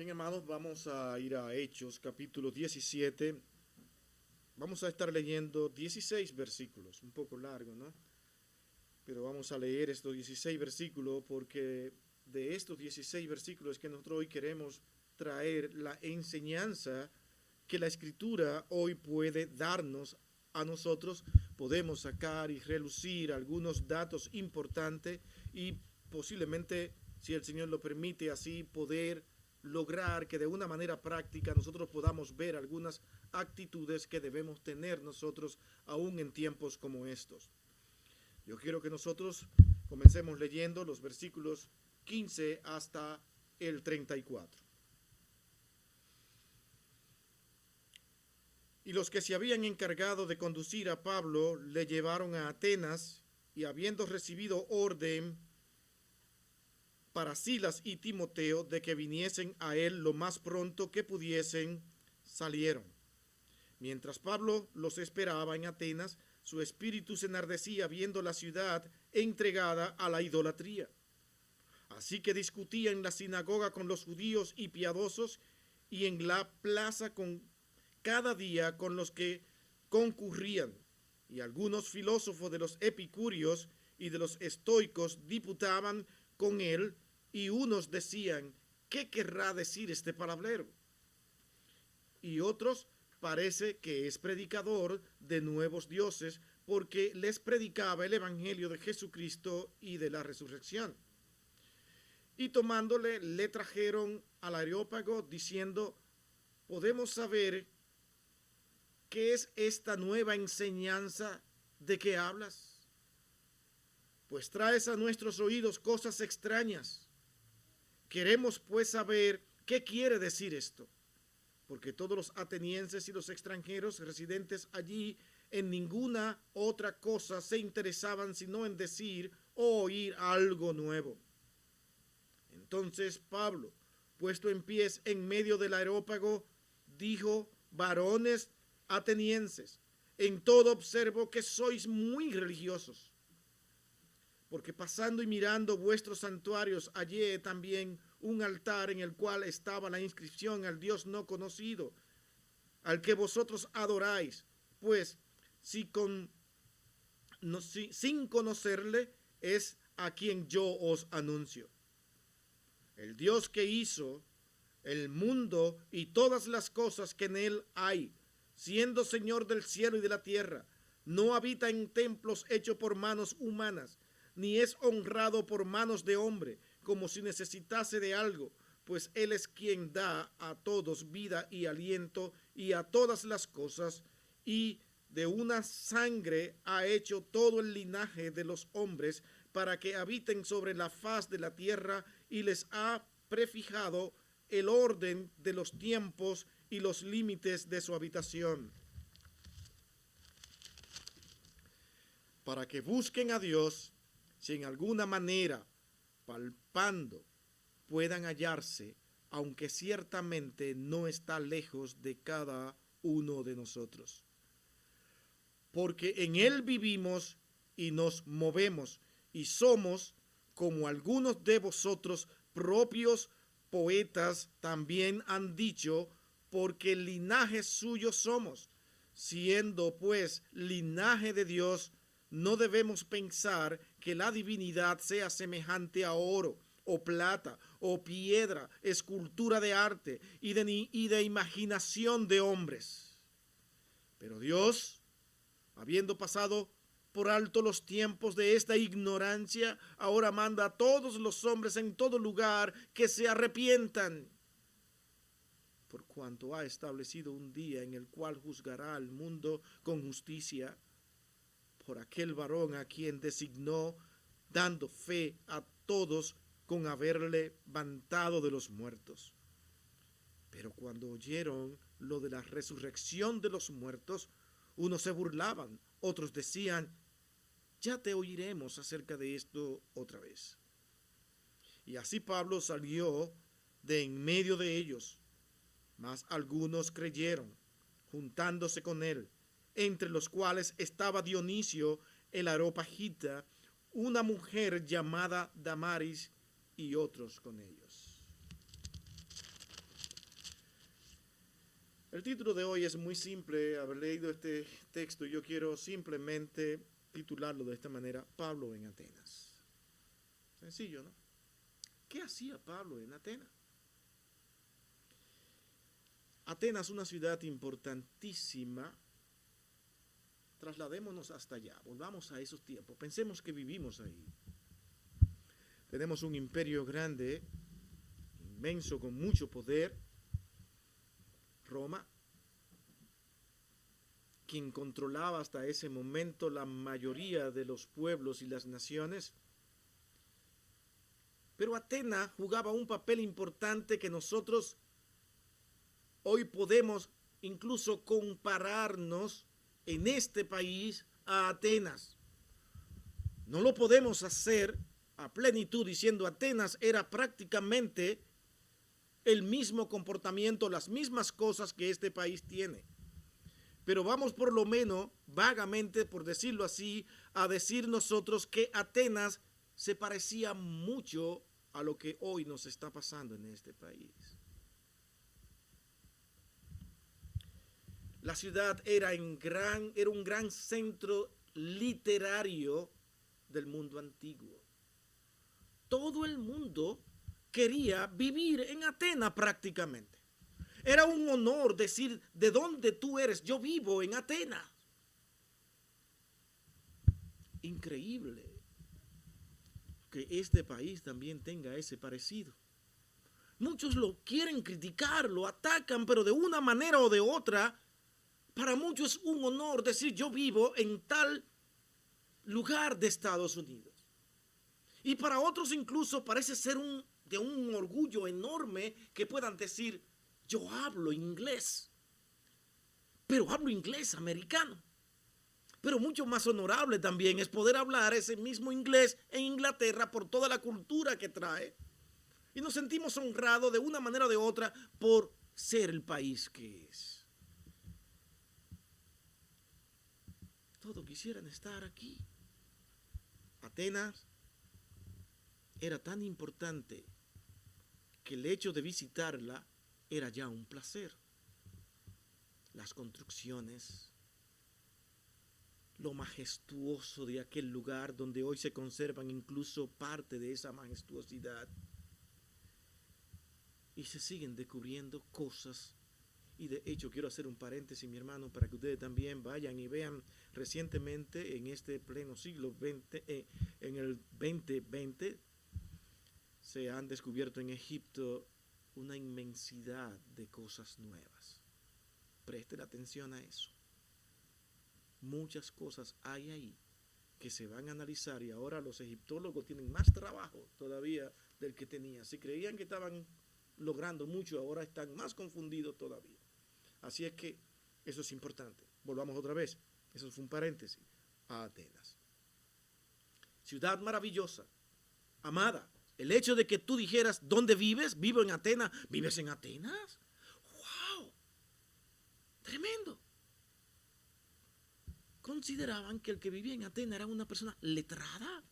Bien, hermanos, vamos a ir a Hechos, capítulo 17. Vamos a estar leyendo 16 versículos, un poco largo, ¿no? Pero vamos a leer estos 16 versículos porque de estos 16 versículos que nosotros hoy queremos traer la enseñanza que la Escritura hoy puede darnos a nosotros. Podemos sacar y relucir algunos datos importantes y posiblemente, si el Señor lo permite, así poder lograr que de una manera práctica nosotros podamos ver algunas actitudes que debemos tener nosotros aún en tiempos como estos. Yo quiero que nosotros comencemos leyendo los versículos 15 hasta el 34. Y los que se habían encargado de conducir a Pablo le llevaron a Atenas, y habiendo recibido orden para Silas y Timoteo de que viniesen a él lo más pronto que pudiesen, salieron. Mientras Pablo los esperaba en Atenas, su espíritu se enardecía viendo la ciudad entregada a la idolatría. Así que discutía en la sinagoga con los judíos y piadosos, y en la plaza cada día con los que concurrían. Y algunos filósofos de los epicúreos y de los estoicos disputaban con él, y unos decían: ¿qué querrá decir este palabrero? Y otros: parece que es predicador de nuevos dioses, porque les predicaba el evangelio de Jesucristo y de la resurrección. Y tomándole, le trajeron al Areópago, diciendo: ¿podemos saber qué es esta nueva enseñanza de que hablas? Pues traes a nuestros oídos cosas extrañas. Queremos pues saber qué quiere decir esto, porque todos los atenienses y los extranjeros residentes allí en ninguna otra cosa se interesaban sino en decir o oír algo nuevo. Entonces Pablo, puesto en pies en medio del Areópago, dijo: varones atenienses, en todo observo que sois muy religiosos, porque pasando y mirando vuestros santuarios hallé también un altar en el cual estaba la inscripción al Dios no conocido, al que vosotros adoráis, pues sin conocerle es a quien yo os anuncio. El Dios que hizo el mundo y todas las cosas que en él hay, siendo Señor del cielo y de la tierra, no habita en templos hechos por manos humanas, ni es honrado por manos de hombre, como si necesitase de algo, pues él es quien da a todos vida y aliento y a todas las cosas, y de una sangre ha hecho todo el linaje de los hombres para que habiten sobre la faz de la tierra, y les ha prefijado el orden de los tiempos y los límites de su habitación, para que busquen a Dios, si en alguna manera, palpando, puedan hallarse, aunque ciertamente no está lejos de cada uno de nosotros. Porque en él vivimos y nos movemos, y somos, como algunos de vosotros propios poetas también han dicho, porque linaje suyo somos. Siendo pues linaje de Dios, no debemos pensar que la divinidad sea semejante a oro, o plata, o piedra, escultura de arte y de imaginación de hombres. Pero Dios, habiendo pasado por alto los tiempos de esta ignorancia, ahora manda a todos los hombres en todo lugar que se arrepientan, por cuanto ha establecido un día en el cual juzgará al mundo con justicia, por aquel varón a quien designó, dando fe a todos con haberle levantado de los muertos. Pero cuando oyeron lo de la resurrección de los muertos, unos se burlaban, otros decían: ya te oiremos acerca de esto otra vez. Y así Pablo salió de en medio de ellos, mas algunos creyeron, juntándose con él, entre los cuales estaba Dionisio el Areopagita, una mujer llamada Damaris, y otros con ellos. El título de hoy es muy simple. Haber leído este texto, yo quiero simplemente titularlo de esta manera: Pablo en Atenas. Sencillo, ¿no? ¿Qué hacía Pablo en Atenas? Atenas, una ciudad importantísima. Trasladémonos hasta allá, volvamos a esos tiempos, pensemos que vivimos ahí. Tenemos un imperio grande, inmenso, con mucho poder, Roma, quien controlaba hasta ese momento la mayoría de los pueblos y las naciones. Pero Atenas jugaba un papel importante que nosotros hoy podemos incluso compararnos en este país a Atenas. No lo podemos hacer a plenitud diciendo Atenas era prácticamente el mismo comportamiento, las mismas cosas que este país tiene. Pero vamos por lo menos, vagamente, por decirlo así, a decir nosotros que Atenas se parecía mucho a lo que hoy nos está pasando en este país. La ciudad era un gran centro literario del mundo antiguo. Todo el mundo quería vivir en Atenas prácticamente. Era un honor decir, ¿de dónde tú eres? Yo vivo en Atenas. Increíble que este país también tenga ese parecido. Muchos lo quieren criticar, lo atacan, pero de una manera o de otra, para muchos es un honor decir yo vivo en tal lugar de Estados Unidos. Y para otros incluso parece ser de un orgullo enorme que puedan decir yo hablo inglés, pero hablo inglés americano. Pero mucho más honorable también es poder hablar ese mismo inglés en Inglaterra por toda la cultura que trae. Y nos sentimos honrados de una manera o de otra por ser el país que es. Todos quisieran estar aquí. Atenas era tan importante que el hecho de visitarla era ya un placer. Las construcciones, lo majestuoso de aquel lugar donde hoy se conservan incluso parte de esa majestuosidad. Y se siguen descubriendo cosas. Y de hecho quiero hacer un paréntesis, mi hermano, para que ustedes también vayan y vean recientemente en este pleno siglo XX, en el 2020, se han descubierto en Egipto una inmensidad de cosas nuevas. Presten atención a eso. Muchas cosas hay ahí que se van a analizar y ahora los egiptólogos tienen más trabajo todavía del que tenían. Si creían que estaban logrando mucho, ahora están más confundidos todavía. Así es que eso es importante. Volvamos otra vez. Eso fue un paréntesis. A Atenas. Ciudad maravillosa, amada. El hecho de que tú dijeras, ¿dónde vives? Vivo en Atenas. ¿Vives en Atenas? ¡Wow! Tremendo. Consideraban que el que vivía en Atenas era una persona letrada,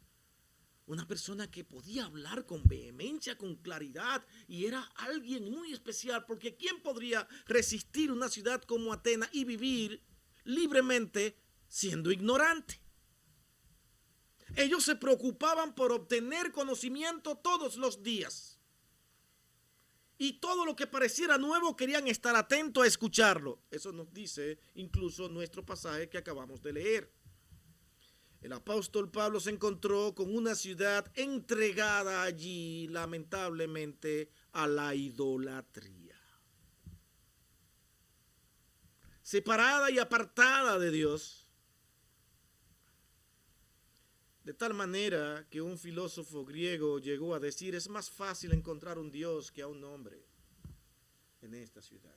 una persona que podía hablar con vehemencia, con claridad, y era alguien muy especial, porque ¿quién podría resistir una ciudad como Atenas y vivir libremente siendo ignorante? Ellos se preocupaban por obtener conocimiento todos los días. Y todo lo que pareciera nuevo querían estar atentos a escucharlo. Eso nos dice incluso nuestro pasaje que acabamos de leer. El apóstol Pablo se encontró con una ciudad entregada allí, lamentablemente, a la idolatría. Separada y apartada de Dios. De tal manera que un filósofo griego llegó a decir, es más fácil encontrar un Dios que a un hombre en esta ciudad.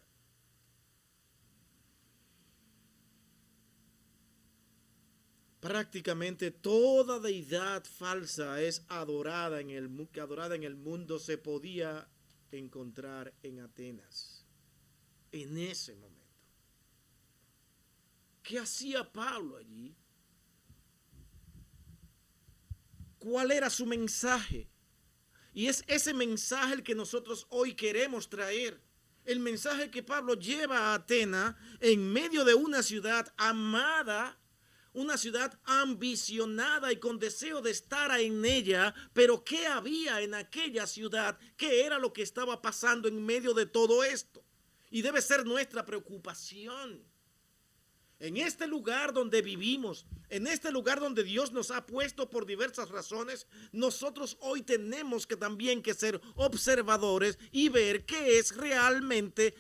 Prácticamente toda deidad falsa es adorada en el mundo, se podía encontrar en Atenas en ese momento. ¿Qué hacía Pablo allí? ¿Cuál era su mensaje? Y es ese mensaje el que nosotros hoy queremos traer. el mensaje que Pablo lleva a Atenas en medio de una ciudad amada, una ciudad ambicionada y con deseo de estar en ella, pero ¿qué había en aquella ciudad? ¿Qué era lo que estaba pasando en medio de todo esto? Y debe ser nuestra preocupación. En este lugar donde vivimos, en este lugar donde Dios nos ha puesto por diversas razones, nosotros hoy tenemos que también que ser observadores y ver qué es realmente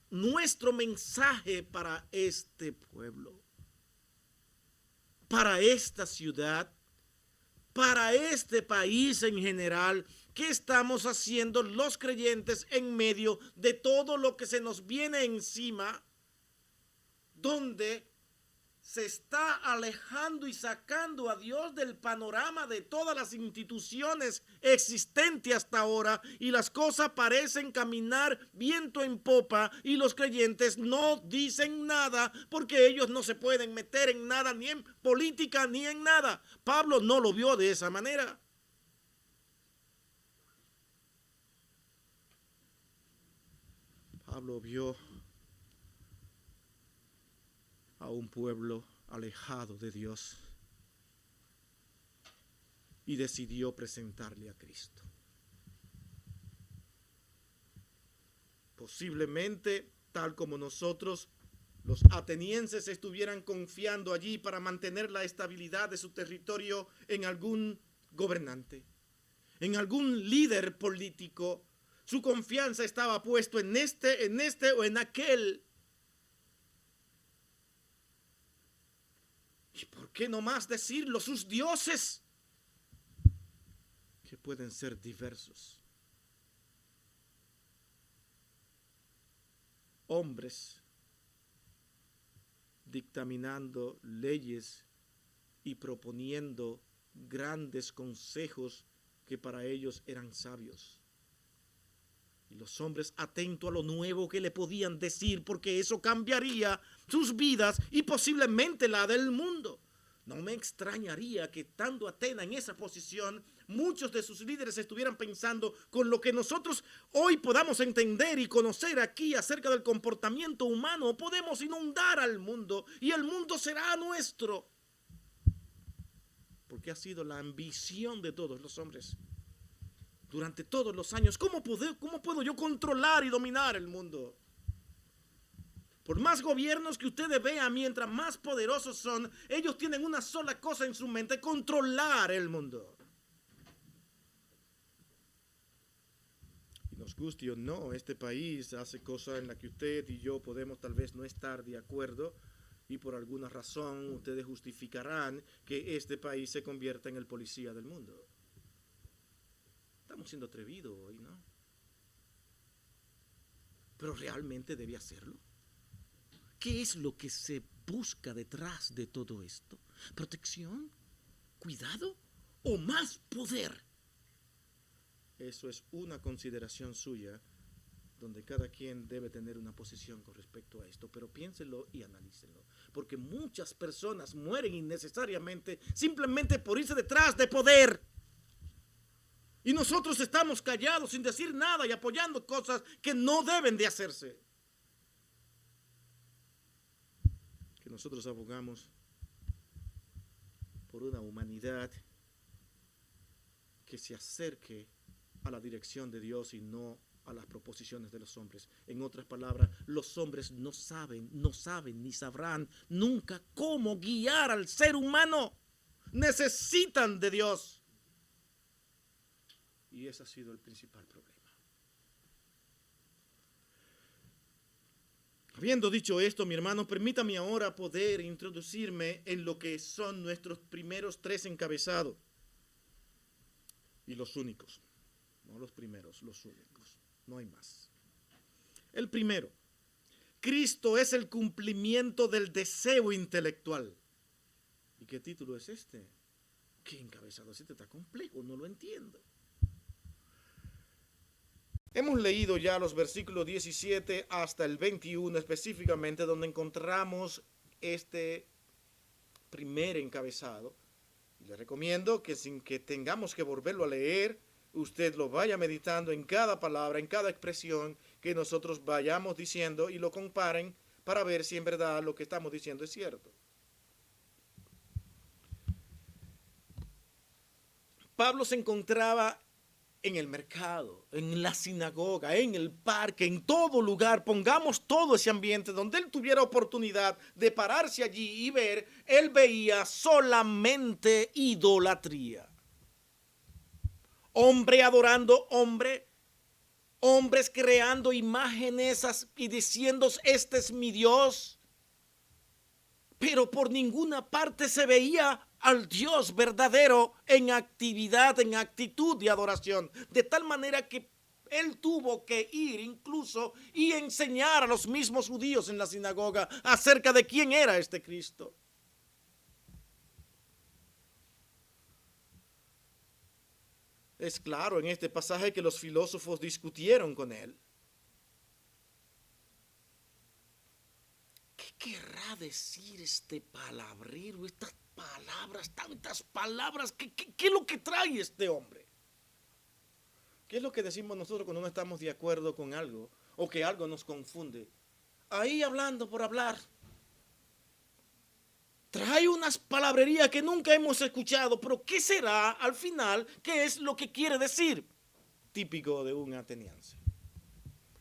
nuestro mensaje para este pueblo, para esta ciudad, para este país en general. ¿Qué estamos haciendo los creyentes en medio de todo lo que se nos viene encima, donde se está alejando y sacando a Dios del panorama de todas las instituciones existentes hasta ahora, y las cosas parecen caminar viento en popa y los creyentes no dicen nada porque ellos no se pueden meter en nada, ni en política ni en nada? Pablo no lo vio de esa manera. Pablo vio a un pueblo alejado de Dios y decidió presentarle a Cristo. Posiblemente, tal como nosotros, los atenienses estuvieran confiando allí para mantener la estabilidad de su territorio en algún gobernante, en algún líder político. Su confianza estaba puesto en este o en aquel. ¿Y por qué no más decirlo? Sus dioses, que pueden ser diversos. Hombres dictaminando leyes y proponiendo grandes consejos que para ellos eran sabios. Y los hombres atentos a lo nuevo que le podían decir, porque eso cambiaría sus vidas y posiblemente la del mundo. No me extrañaría que estando Atenas en esa posición, muchos de sus líderes estuvieran pensando con lo que nosotros hoy podamos entender y conocer aquí acerca del comportamiento humano. Podemos inundar al mundo y el mundo será nuestro. Porque ha sido la ambición de todos los hombres durante todos los años. ¿Cómo puedo yo controlar y dominar el mundo? Por más gobiernos que ustedes vean, mientras más poderosos son, ellos tienen una sola cosa en su mente: controlar el mundo. Y nos guste o no, este país hace cosas en las que usted y yo podemos tal vez no estar de acuerdo, y por alguna razón ustedes justificarán que este país se convierta en el policía del mundo. Estamos siendo atrevidos hoy, ¿no? Pero realmente debe hacerlo. ¿Qué es lo que se busca detrás de todo esto? ¿Protección? ¿Cuidado? ¿O más poder? Eso es una consideración suya, donde cada quien debe tener una posición con respecto a esto. Pero piénsenlo y analícenlo, porque muchas personas mueren innecesariamente simplemente por irse detrás de poder. Y nosotros estamos callados sin decir nada y apoyando cosas que no deben de hacerse. Que nosotros abogamos por una humanidad que se acerque a la dirección de Dios y no a las proposiciones de los hombres. En otras palabras, los hombres no saben ni sabrán nunca cómo guiar al ser humano. Necesitan de Dios. Y ese ha sido el principal problema. Habiendo dicho esto, mi hermano, permítame ahora poder introducirme en lo que son nuestros primeros 3 encabezados. Y los únicos. No los primeros, los únicos. No hay más. El primero: Cristo es el cumplimiento del deseo intelectual. ¿Y qué título es este? ¿Qué encabezado es este? Está complejo, no lo entiendo. Hemos leído ya los versículos 17 hasta el 21 específicamente, donde encontramos este primer encabezado. Les recomiendo que sin que tengamos que volverlo a leer, usted lo vaya meditando en cada palabra, en cada expresión, que nosotros vayamos diciendo y lo comparen para ver si en verdad lo que estamos diciendo es cierto. Pablo se encontraba en el mercado, en la sinagoga, en el parque, en todo lugar. Pongamos todo ese ambiente donde él tuviera oportunidad de pararse allí y ver. Él veía solamente idolatría. Hombre adorando hombre, hombres creando imágenes y diciendo, este es mi Dios. Pero por ninguna parte se veía al Dios verdadero en actividad, en actitud de adoración. De tal manera que él tuvo que ir incluso y enseñar a los mismos judíos en la sinagoga acerca de quién era este Cristo. Es claro en este pasaje que los filósofos discutieron con él. ¿Qué querrá decir este palabrero, estas palabras, tantas palabras? ¿Qué es lo que trae este hombre? ¿Qué es lo que decimos nosotros cuando no estamos de acuerdo con algo o que algo nos confunde? Ahí hablando por hablar. Trae unas palabrerías que nunca hemos escuchado, pero ¿qué será al final? ¿Qué es lo que quiere decir? Típico de un ateniense.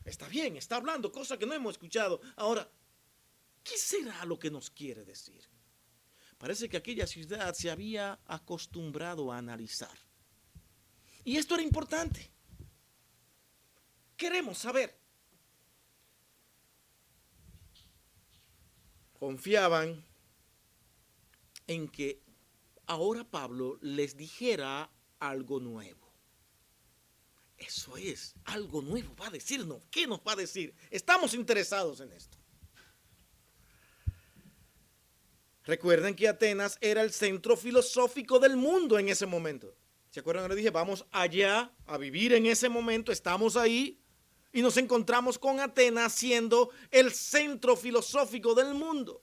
Está bien, está hablando cosas que no hemos escuchado. Ahora, ¿qué será lo que nos quiere decir? Parece que aquella ciudad se había acostumbrado a analizar. Y esto era importante. Queremos saber. Confiaban en que ahora Pablo les dijera algo nuevo. Eso es, algo nuevo va a decirnos. ¿Qué nos va a decir? Estamos interesados en esto. Recuerden que Atenas era el centro filosófico del mundo en ese momento. ¿Se acuerdan? Les dije, vamos allá a vivir en ese momento, estamos ahí y nos encontramos con Atenas siendo el centro filosófico del mundo.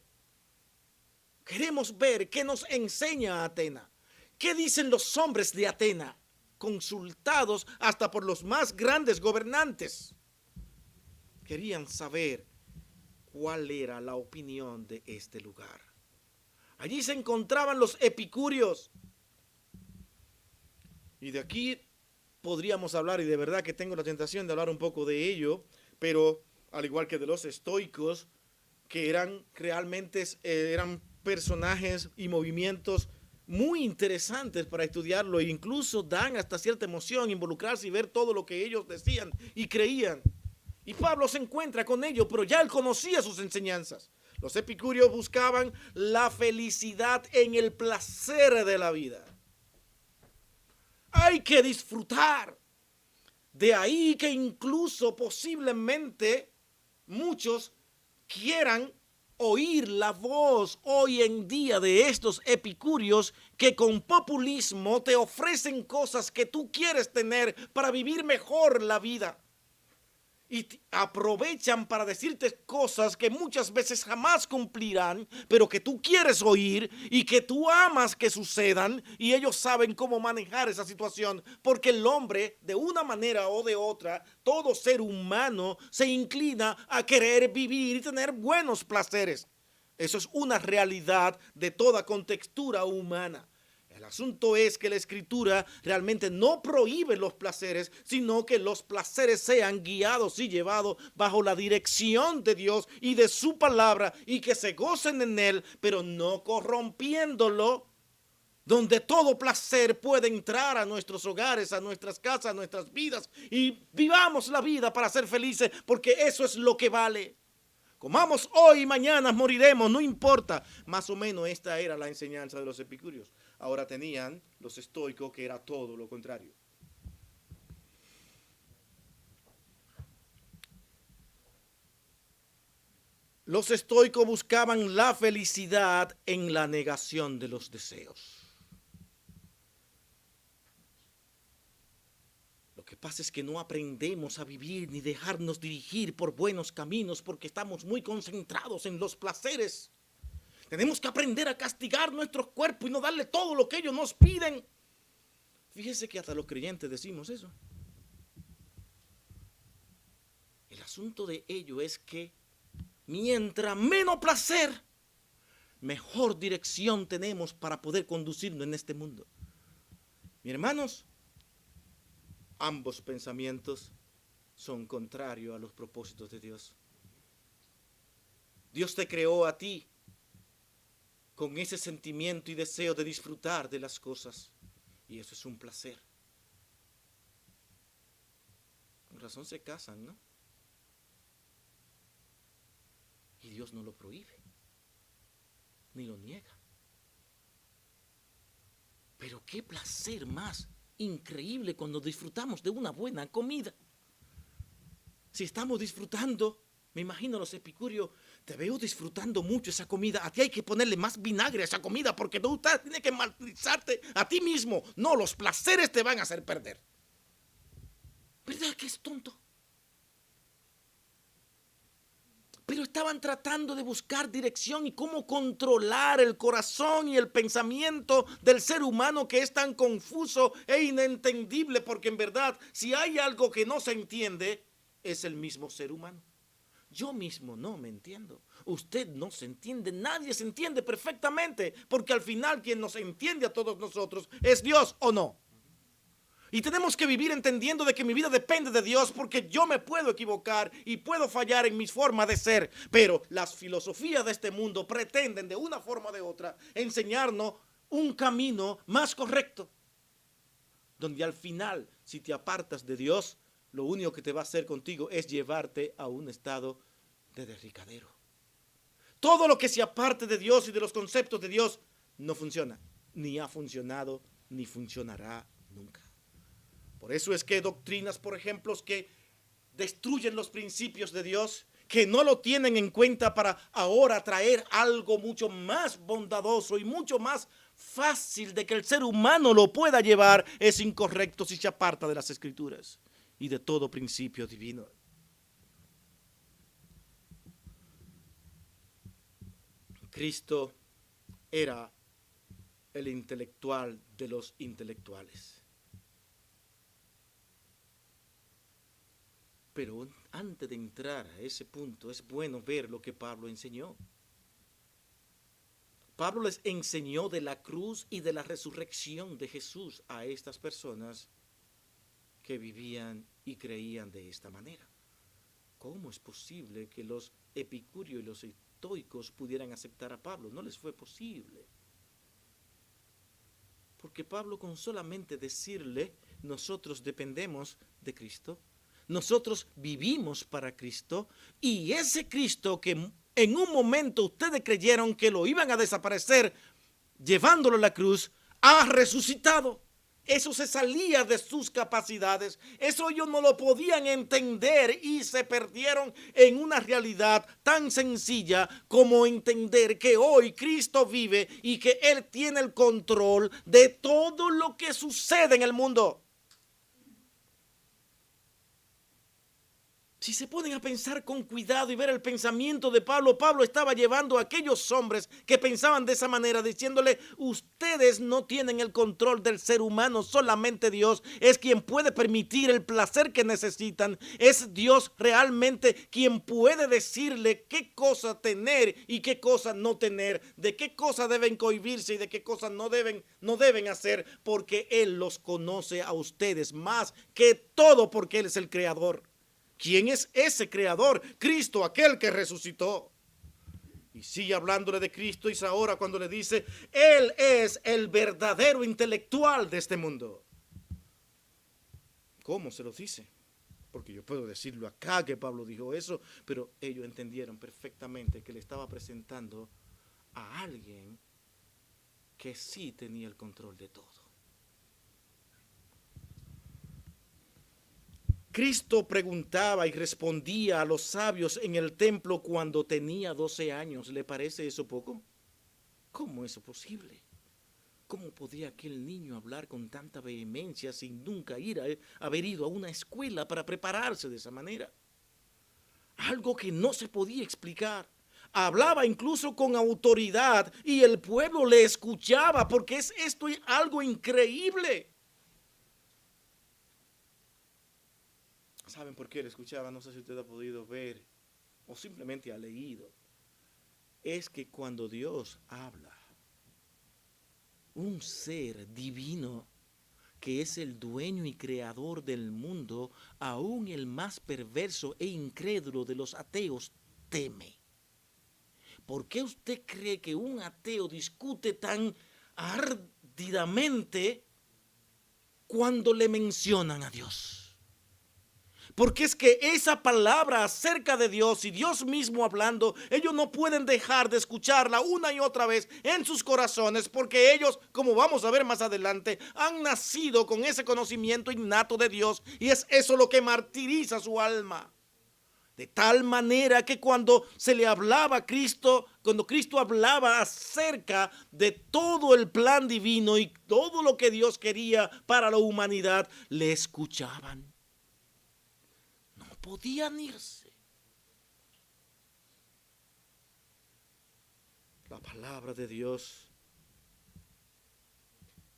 Queremos ver qué nos enseña Atenas. ¿Qué dicen los hombres de Atenas? Consultados hasta por los más grandes gobernantes. Querían saber cuál era la opinión de este lugar. Allí se encontraban los epicúreos. Y de aquí podríamos hablar, y de verdad que tengo la tentación de hablar un poco de ello, pero al igual que de los estoicos, que eran realmente eran personajes y movimientos muy interesantes para estudiarlo, e incluso dan hasta cierta emoción involucrarse y ver todo lo que ellos decían y creían. Y Pablo se encuentra con ellos, pero ya él conocía sus enseñanzas. Los epicúreos buscaban la felicidad en el placer de la vida. Hay que disfrutar. De ahí que incluso posiblemente muchos quieran oír la voz hoy en día de estos epicúreos que con populismo te ofrecen cosas que tú quieres tener para vivir mejor la vida. Y aprovechan para decirte cosas que muchas veces jamás cumplirán, pero que tú quieres oír y que tú amas que sucedan, y ellos saben cómo manejar esa situación, porque el hombre, de una manera o de otra, todo ser humano se inclina a querer vivir y tener buenos placeres. Eso es una realidad de toda contextura humana. El asunto es que la Escritura realmente no prohíbe los placeres, sino que los placeres sean guiados y llevados bajo la dirección de Dios y de su palabra, y que se gocen en él, pero no corrompiéndolo, donde todo placer puede entrar a nuestros hogares, a nuestras casas, a nuestras vidas, y vivamos la vida para ser felices, porque eso es lo que vale. Comamos hoy y mañana moriremos, no importa. Más o menos esta era la enseñanza de los epicúreos. Ahora tenían los estoicos, que era todo lo contrario. Los estoicos buscaban la felicidad en la negación de los deseos. Lo que pasa es que no aprendemos a vivir ni dejarnos dirigir por buenos caminos porque estamos muy concentrados en los placeres. Tenemos que aprender a castigar nuestros cuerpos y no darle todo lo que ellos nos piden. Fíjese que hasta los creyentes decimos eso. El asunto de ello es que mientras menos placer, mejor dirección tenemos para poder conducirnos en este mundo. Mis hermanos, ambos pensamientos son contrarios a los propósitos de Dios. Dios te creó a ti con ese sentimiento y deseo de disfrutar de las cosas, y eso es un placer. Con razón se casan, ¿no? Y Dios no lo prohíbe, ni lo niega. Pero qué placer más increíble cuando disfrutamos de una buena comida. Si estamos disfrutando, me imagino los epicúreos, te veo disfrutando mucho esa comida, a ti hay que ponerle más vinagre a esa comida porque tú tienes que martirizarte a ti mismo. No, los placeres te van a hacer perder. ¿Verdad que es tonto? Pero estaban tratando de buscar dirección y cómo controlar el corazón y el pensamiento del ser humano, que es tan confuso e inentendible, porque en verdad, si hay algo que no se entiende, es el mismo ser humano. Yo mismo no me entiendo. Usted no se entiende, nadie se entiende perfectamente, porque al final quien nos entiende a todos nosotros es Dios, ¿o no? Y tenemos que vivir entendiendo de que mi vida depende de Dios, porque yo me puedo equivocar y puedo fallar en mis formas de ser. Pero las filosofías de este mundo pretenden de una forma o de otra enseñarnos un camino más correcto, donde al final, si te apartas de Dios, lo único que te va a hacer contigo es llevarte a un estado de derricadero. Todo lo que se aparte de Dios y de los conceptos de Dios no funciona, ni ha funcionado, ni funcionará nunca. Por eso es que doctrinas, por ejemplo, que destruyen los principios de Dios, que no lo tienen en cuenta para ahora traer algo mucho más bondadoso y mucho más fácil de que el ser humano lo pueda llevar, es incorrecto si se aparta de las Escrituras y de todo principio divino. Cristo era el intelectual de los intelectuales. Pero antes de entrar a ese punto, es bueno ver lo que Pablo enseñó. Pablo les enseñó de la cruz y de la resurrección de Jesús a estas personas que vivían y creían de esta manera. ¿Cómo es posible que los epicúreos y los estoicos pudieran aceptar a Pablo? No les fue posible. Porque Pablo, con solamente decirle, nosotros dependemos de Cristo, nosotros vivimos para Cristo, y ese Cristo que en un momento ustedes creyeron que lo iban a desaparecer llevándolo a la cruz, ha resucitado. Eso se salía de sus capacidades, eso ellos no lo podían entender y se perdieron en una realidad tan sencilla como entender que hoy Cristo vive y que Él tiene el control de todo lo que sucede en el mundo. Si se ponen a pensar con cuidado y ver el pensamiento de Pablo, Pablo estaba llevando a aquellos hombres que pensaban de esa manera, diciéndole, ustedes no tienen el control del ser humano, solamente Dios es quien puede permitir el placer que necesitan. Es Dios realmente quien puede decirle qué cosa tener y qué cosa no tener, de qué cosa deben cohibirse y de qué cosas no deben hacer, porque Él los conoce a ustedes más que todo, porque Él es el creador. ¿Quién es ese creador? Cristo, aquel que resucitó. Y sigue hablándole de Cristo y ahora cuando le dice, Él es el verdadero intelectual de este mundo. ¿Cómo se lo dice? Porque yo puedo decirlo acá que Pablo dijo eso, pero ellos entendieron perfectamente que le estaba presentando a alguien que sí tenía el control de todo. Cristo preguntaba y respondía a los sabios en el templo cuando tenía 12 años. ¿Le parece eso poco? ¿Cómo es eso posible? ¿Cómo podía aquel niño hablar con tanta vehemencia sin nunca haber ido a una escuela para prepararse de esa manera? Algo que no se podía explicar. Hablaba incluso con autoridad y el pueblo le escuchaba, porque es esto algo increíble. ¿Saben por qué lo escuchaba? No sé si usted ha podido ver o simplemente ha leído. Es que cuando Dios habla, un ser divino que es el dueño y creador del mundo, aún el más perverso e incrédulo de los ateos teme. ¿Por qué usted cree que un ateo discute tan ardidamente cuando le mencionan a Dios? Porque es que esa palabra acerca de Dios y Dios mismo hablando, ellos no pueden dejar de escucharla una y otra vez en sus corazones, porque ellos, como vamos a ver más adelante, han nacido con ese conocimiento innato de Dios, y es eso lo que martiriza su alma. De tal manera que cuando se le hablaba a Cristo, cuando Cristo hablaba acerca de todo el plan divino y todo lo que Dios quería para la humanidad, le escuchaban. No podían irse. La palabra de Dios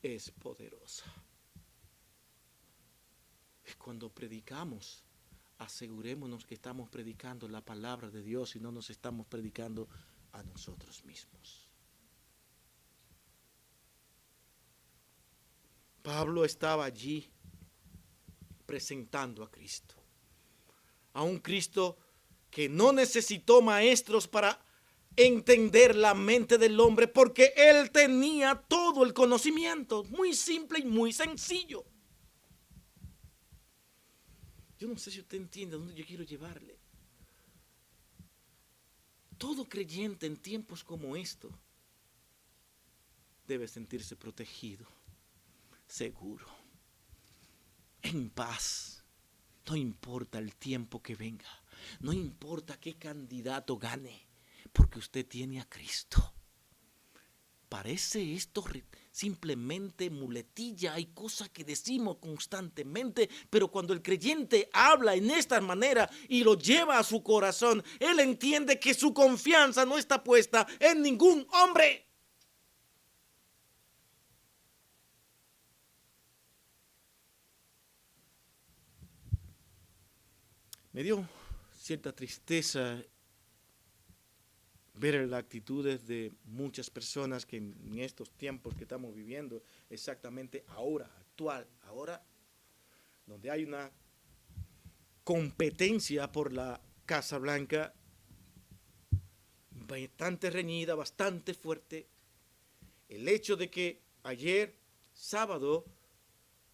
es poderosa. Y cuando predicamos, asegurémonos que estamos predicando la palabra de Dios y no nos estamos predicando a nosotros mismos. Pablo estaba allí presentando a Cristo. A un Cristo que no necesitó maestros para entender la mente del hombre, porque él tenía todo el conocimiento, muy simple y muy sencillo. Yo no sé si usted entiende a dónde yo quiero llevarle. Todo creyente en tiempos como estos debe sentirse protegido, seguro, en paz. No importa el tiempo que venga, no importa qué candidato gane, porque usted tiene a Cristo. Parece esto simplemente muletilla, hay cosas que decimos constantemente, pero cuando el creyente habla en esta manera y lo lleva a su corazón, él entiende que su confianza no está puesta en ningún hombre. Me dio cierta tristeza ver las actitudes de muchas personas que en estos tiempos que estamos viviendo, exactamente ahora, actual, ahora, donde hay una competencia por la Casa Blanca bastante reñida, bastante fuerte, el hecho de que ayer, sábado,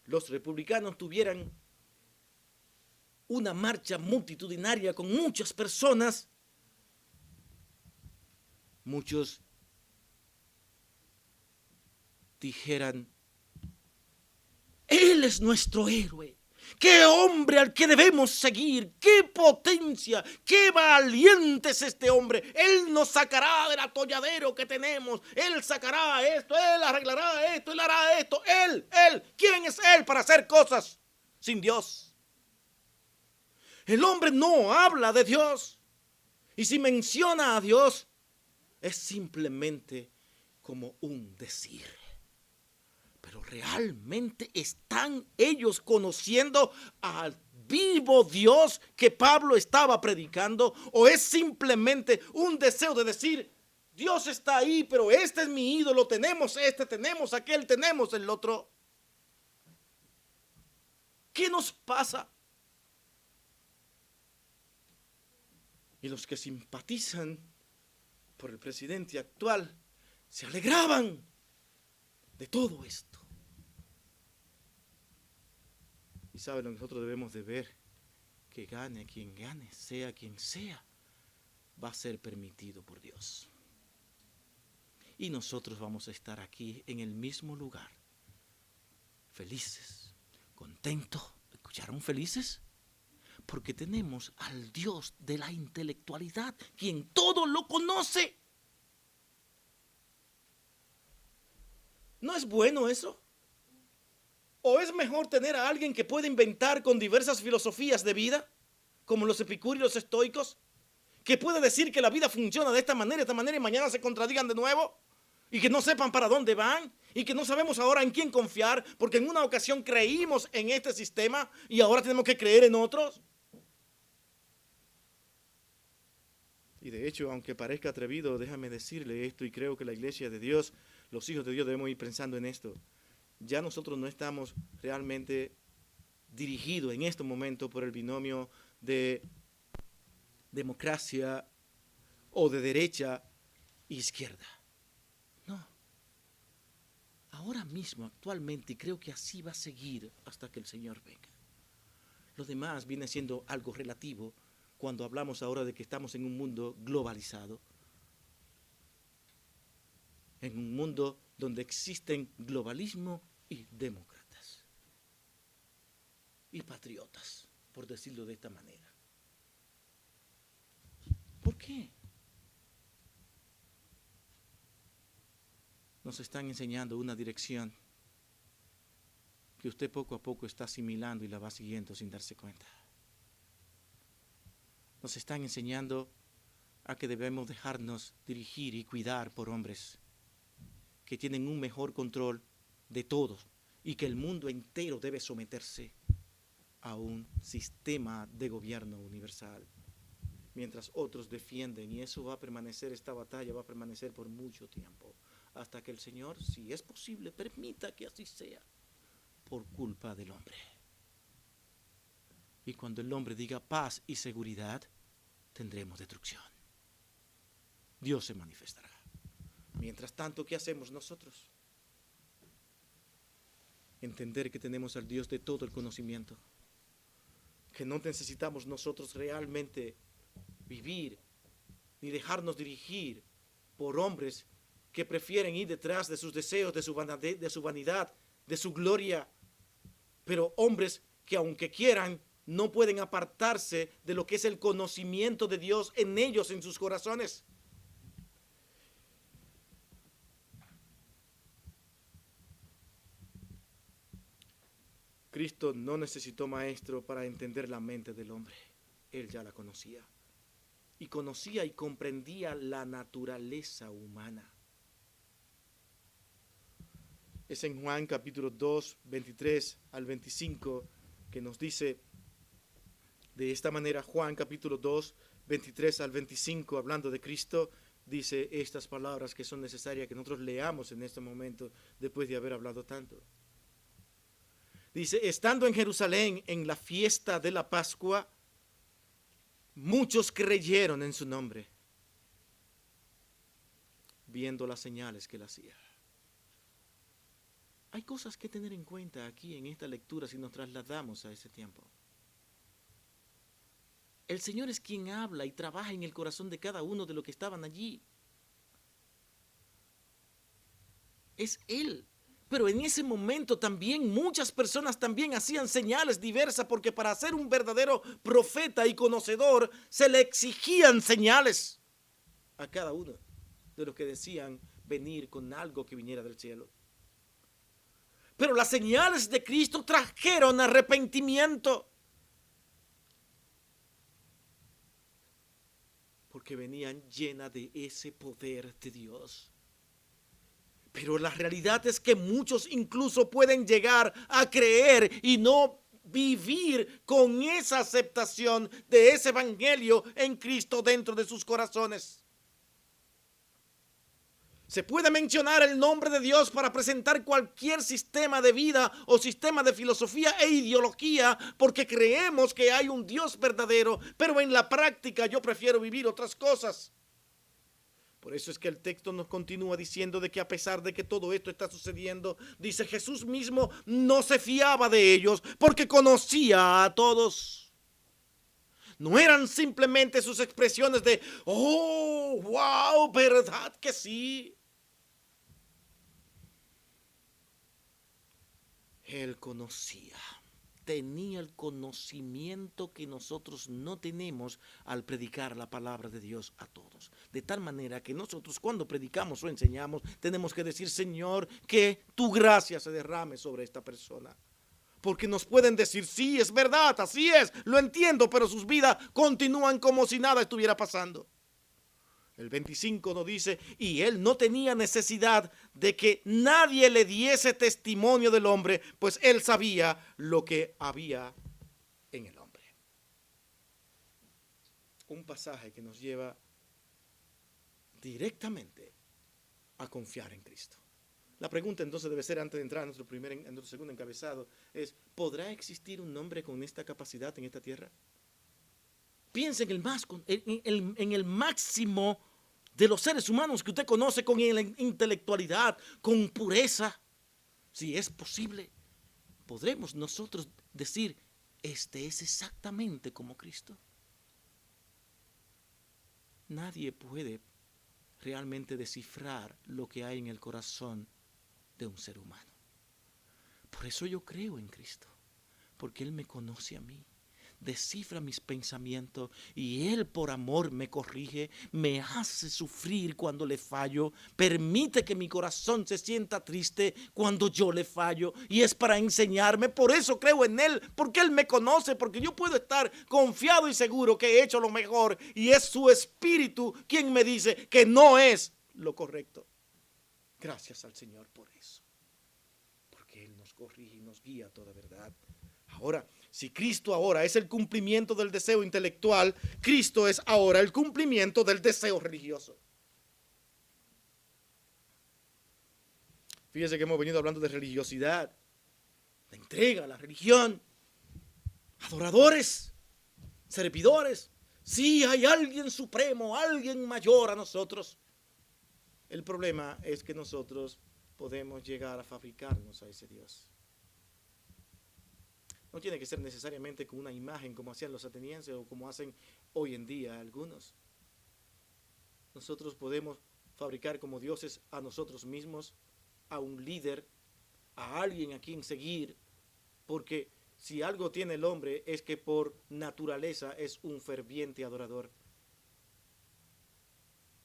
los republicanos tuvieran una marcha multitudinaria con muchas personas, muchos dijeran, él es nuestro héroe, qué hombre al que debemos seguir, qué potencia, qué valiente es este hombre, él nos sacará del atolladero que tenemos, él sacará esto, él arreglará esto, él hará esto, él, ¿quién es él para hacer cosas sin Dios? El hombre no habla de Dios, y si menciona a Dios, es simplemente como un decir. Pero realmente están ellos conociendo al vivo Dios que Pablo estaba predicando, o es simplemente un deseo de decir, Dios está ahí, pero este es mi ídolo, tenemos este, tenemos aquel, tenemos el otro. ¿Qué nos pasa? Y los que simpatizan por el presidente actual se alegraban de todo esto. Y saben, nosotros debemos de ver que gane quien gane, sea quien sea, va a ser permitido por Dios. Y nosotros vamos a estar aquí en el mismo lugar, felices, contentos. ¿Escucharon felices? Porque tenemos al Dios de la intelectualidad, quien todo lo conoce. ¿No es bueno eso? ¿O es mejor tener a alguien que puede inventar con diversas filosofías de vida, como los epicúreos y los estoicos, que puede decir que la vida funciona de esta manera y mañana se contradigan de nuevo, y que no sepan para dónde van, y que no sabemos ahora en quién confiar, porque en una ocasión creímos en este sistema y ahora tenemos que creer en otros. Y de hecho, aunque parezca atrevido, déjame decirle esto, y creo que la iglesia de Dios, los hijos de Dios, debemos ir pensando en esto. Ya nosotros no estamos realmente dirigidos en este momento por el binomio de democracia o de derecha e izquierda. No. Ahora mismo, actualmente, y creo que así va a seguir hasta que el Señor venga. Lo demás viene siendo algo relativo cuando hablamos ahora de que estamos en un mundo globalizado, en un mundo donde existen globalismo y demócratas y patriotas, por decirlo de esta manera. ¿Por qué? Nos están enseñando una dirección que usted poco a poco está asimilando y la va siguiendo sin darse cuenta. Nos están enseñando a que debemos dejarnos dirigir y cuidar por hombres que tienen un mejor control de todos y que el mundo entero debe someterse a un sistema de gobierno universal. Mientras otros defienden, y eso va a permanecer, esta batalla va a permanecer por mucho tiempo, hasta que el Señor, si es posible, permita que así sea, por culpa del hombre. Y cuando el hombre diga paz y seguridad, tendremos destrucción. Dios se manifestará. Mientras tanto, ¿qué hacemos nosotros? Entender que tenemos al Dios de todo el conocimiento, que no necesitamos nosotros realmente vivir ni dejarnos dirigir por hombres que prefieren ir detrás de sus deseos, de su vanidad, de su gloria, pero hombres que aunque quieran no pueden apartarse de lo que es el conocimiento de Dios en ellos, en sus corazones. Cristo no necesitó maestro para entender la mente del hombre. Él ya la conocía. Y conocía y comprendía la naturaleza humana. Es en Juan capítulo 2, 23 al 25, que nos dice de esta manera. Juan capítulo 2, 23 al 25, hablando de Cristo, dice estas palabras que son necesarias que nosotros leamos en este momento, después de haber hablado tanto. Dice, estando en Jerusalén en la fiesta de la Pascua, muchos creyeron en su nombre, viendo las señales que él hacía. Hay cosas que tener en cuenta aquí en esta lectura si nos trasladamos a ese tiempo. El Señor es quien habla y trabaja en el corazón de cada uno de los que estaban allí. Es Él. Pero en ese momento también muchas personas también hacían señales diversas, porque para ser un verdadero profeta y conocedor se le exigían señales a cada uno de los que decían venir con algo que viniera del cielo. Pero las señales de Cristo trajeron arrepentimiento, porque venían llenas de ese poder de Dios. Pero la realidad es que muchos incluso pueden llegar a creer y no vivir con esa aceptación de ese evangelio en Cristo dentro de sus corazones. Se puede mencionar el nombre de Dios para presentar cualquier sistema de vida o sistema de filosofía e ideología, porque creemos que hay un Dios verdadero, pero en la práctica yo prefiero vivir otras cosas. Por eso es que el texto nos continúa diciendo de que a pesar de que todo esto está sucediendo, dice, Jesús mismo no se fiaba de ellos porque conocía a todos. No eran simplemente sus expresiones de, oh, wow, ¿verdad que sí? Él conocía. Tenía el conocimiento que nosotros no tenemos al predicar la palabra de Dios a todos. De tal manera que nosotros cuando predicamos o enseñamos tenemos que decir, Señor, que tu gracia se derrame sobre esta persona. Porque nos pueden decir, sí, es verdad, así es, lo entiendo, pero sus vidas continúan como si nada estuviera pasando. El 25 nos dice, y él no tenía necesidad de que nadie le diese testimonio del hombre, pues él sabía lo que había en el hombre. Un pasaje que nos lleva directamente a confiar en Cristo. La pregunta entonces debe ser, antes de entrar a nuestro segundo encabezado, es, ¿podrá existir un hombre con esta capacidad en esta tierra? Piensa en el máximo de los seres humanos que usted conoce, con intelectualidad, con pureza. Si es posible, podremos nosotros decir, este es exactamente como Cristo. Nadie puede realmente descifrar lo que hay en el corazón de un ser humano. Por eso yo creo en Cristo, porque Él me conoce a mí, descifra mis pensamientos y Él por amor me corrige, me hace sufrir cuando le fallo, permite que mi corazón se sienta triste cuando yo le fallo y es para enseñarme. Por eso creo en Él, porque Él me conoce, porque yo puedo estar confiado y seguro que he hecho lo mejor y es su Espíritu quien me dice que no es lo correcto. Gracias al Señor por eso, porque Él nos corrige y nos guía a toda verdad. Ahora, si Cristo ahora es el cumplimiento del deseo intelectual, Cristo es ahora el cumplimiento del deseo religioso. Fíjese que hemos venido hablando de religiosidad, de entrega a la religión, adoradores, servidores. Sí, hay alguien supremo, alguien mayor a nosotros. El problema es que nosotros podemos llegar a fabricarnos a ese Dios. No tiene que ser necesariamente con una imagen como hacían los atenienses o como hacen hoy en día algunos. Nosotros podemos fabricar como dioses a nosotros mismos, a un líder, a alguien a quien seguir, porque si algo tiene el hombre es que por naturaleza es un ferviente adorador.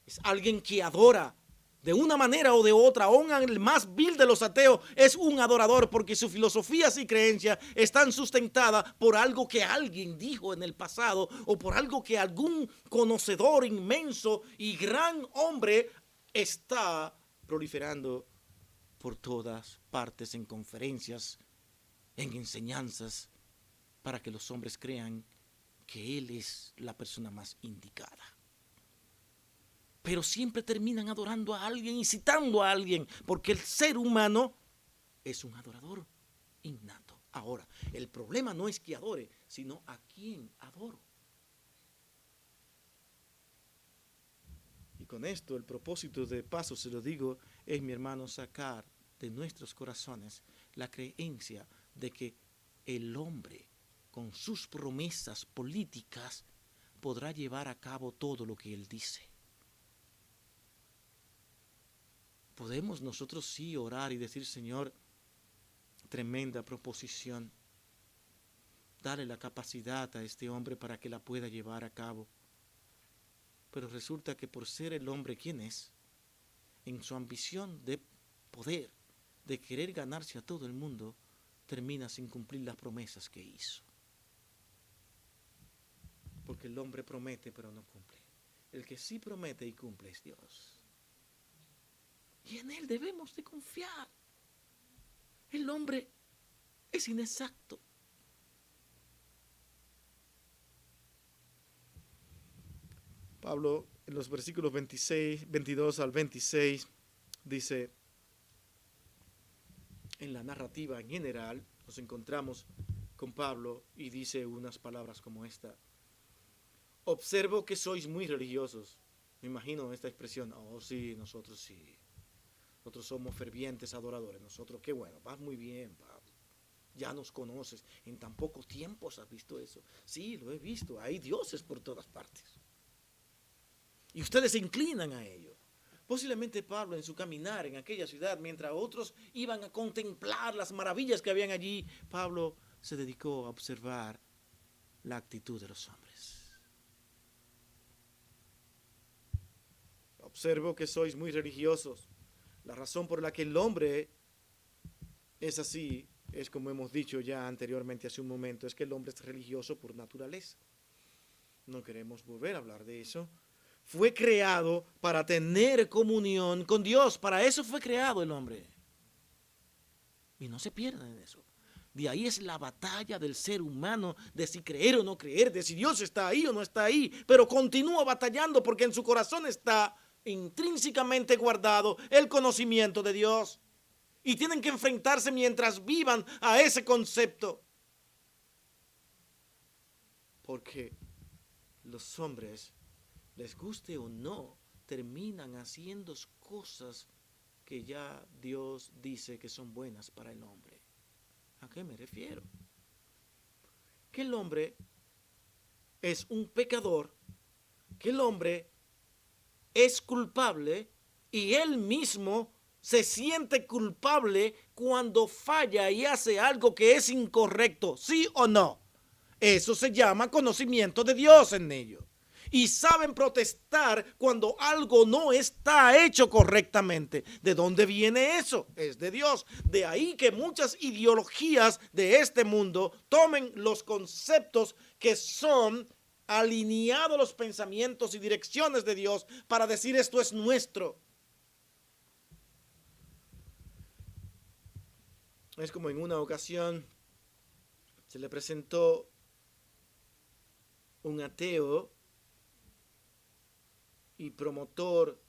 Es alguien que adora de una manera o de otra. Aún el más vil de los ateos es un adorador, porque sus filosofías y creencias están sustentadas por algo que alguien dijo en el pasado o por algo que algún conocedor inmenso y gran hombre está proliferando por todas partes, en conferencias, en enseñanzas, para que los hombres crean que él es la persona más indicada. Pero siempre terminan adorando a alguien y citando a alguien, porque el ser humano es un adorador innato. Ahora, el problema no es que adore, sino a quién adoro. Y con esto, el propósito de paso, se lo digo, es, mi hermano, sacar de nuestros corazones la creencia de que el hombre, con sus promesas políticas, podrá llevar a cabo todo lo que él dice. Podemos nosotros sí orar y decir, Señor, tremenda proposición, dale la capacidad a este hombre para que la pueda llevar a cabo. Pero resulta que por ser el hombre quien es, en su ambición de poder, de querer ganarse a todo el mundo, termina sin cumplir las promesas que hizo. Porque el hombre promete pero no cumple. El que sí promete y cumple es Dios. Y en Él debemos de confiar. El hombre es inexacto. Pablo, en los versículos 22 al 26, dice, en la narrativa en general, nos encontramos con Pablo y dice unas palabras como esta. Observo que sois muy religiosos. Me imagino esta expresión. Oh, sí, nosotros sí. Nosotros somos fervientes adoradores. Nosotros, qué bueno, vas muy bien, Pablo. Ya nos conoces. En tan poco tiempo has visto eso. Sí, lo he visto. Hay dioses por todas partes. Y ustedes se inclinan a ello. Posiblemente Pablo, en su caminar en aquella ciudad, mientras otros iban a contemplar las maravillas que habían allí, Pablo se dedicó a observar la actitud de los hombres. Observo que sois muy religiosos. La razón por la que el hombre es así es, como hemos dicho ya anteriormente hace un momento, es que el hombre es religioso por naturaleza. No queremos volver a hablar de eso, fue creado para tener comunión con Dios. Para eso fue creado el hombre. Y no se pierdan en eso. De ahí es la batalla del ser humano, de si creer o no creer, de si Dios está ahí o no está ahí. Pero continúa batallando porque en su corazón está intrínsecamente guardado el conocimiento de Dios. Y tienen que enfrentarse mientras vivan a ese concepto. Porque los hombres, les guste o no, terminan haciendo cosas que ya Dios dice que son buenas para el hombre. ¿A qué me refiero? Que el hombre es un pecador, que el hombre es culpable y él mismo se siente culpable cuando falla y hace algo que es incorrecto, ¿sí o no? Eso se llama conocimiento de Dios en ello. Y saben protestar cuando algo no está hecho correctamente. ¿De dónde viene eso? Es de Dios. De ahí que muchas ideologías de este mundo tomen los conceptos que son alineados a los pensamientos y direcciones de Dios para decir esto es nuestro. Es como en una ocasión se le presentó un ateo y promotor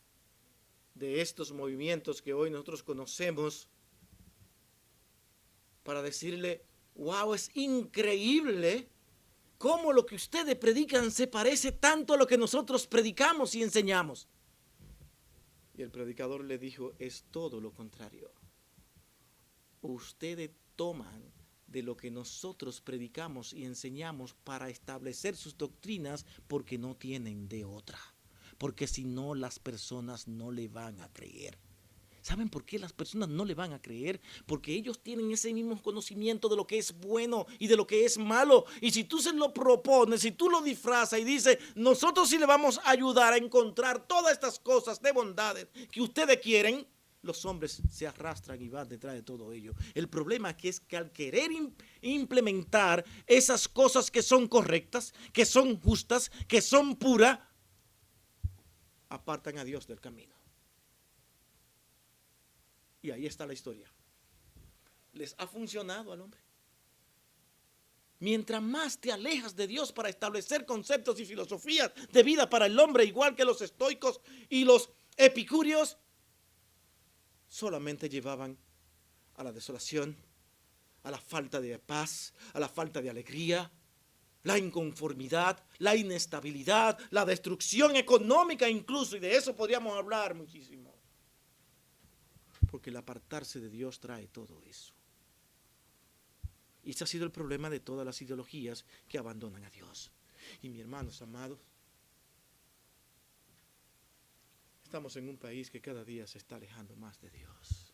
de estos movimientos que hoy nosotros conocemos para decirle, wow, es increíble cómo lo que ustedes predican se parece tanto a lo que nosotros predicamos y enseñamos. Y el predicador le dijo, es todo lo contrario. Ustedes toman de lo que nosotros predicamos y enseñamos para establecer sus doctrinas porque no tienen de otra. Porque si no, las personas no le van a creer. ¿Saben por qué las personas no le van a creer? Porque ellos tienen ese mismo conocimiento de lo que es bueno y de lo que es malo. Y si tú se lo propones, si tú lo disfrazas y dices, nosotros sí le vamos a ayudar a encontrar todas estas cosas de bondades que ustedes quieren, los hombres se arrastran y van detrás de todo ello. El problema es que al querer implementar esas cosas que son correctas, que son justas, que son puras, apartan a Dios del camino. Y ahí está la historia. Les ha funcionado al hombre. Mientras más te alejas de Dios para establecer conceptos y filosofías de vida para el hombre, igual que los estoicos y los epicúreos, solamente llevaban a la desolación, a la falta de paz, a la falta de alegría, la inconformidad, la inestabilidad, la destrucción económica incluso, y de eso podríamos hablar muchísimo. Porque el apartarse de Dios trae todo eso. Y ese ha sido el problema de todas las ideologías que abandonan a Dios. Y mis hermanos amados, estamos en un país que cada día se está alejando más de Dios.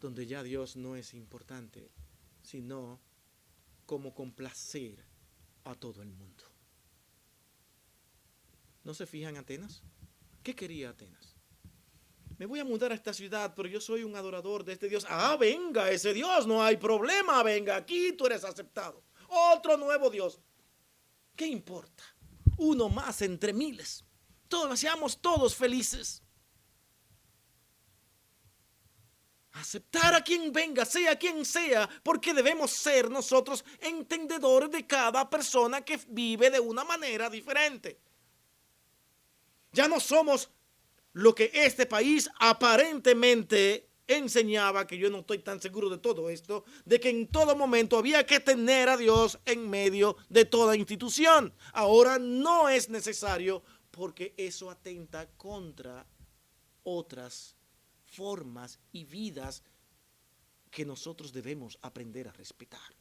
Donde ya Dios no es importante, sino como complacer a todo el mundo. ¿No se fijan Atenas? ¿Qué quería Atenas? Me voy a mudar a esta ciudad, pero yo soy un adorador de este Dios. Ah, venga, ese Dios, no hay problema, venga, aquí tú eres aceptado. Otro nuevo Dios. ¿Qué importa? Uno más entre miles. Todos, seamos todos felices. Aceptar a quien venga, sea quien sea, porque debemos ser nosotros entendedores de cada persona que vive de una manera diferente. Ya no somos lo que este país aparentemente enseñaba, que yo no estoy tan seguro de todo esto, de que en todo momento había que tener a Dios en medio de toda institución. Ahora no es necesario porque eso atenta contra otras formas y vidas que nosotros debemos aprender a respetar.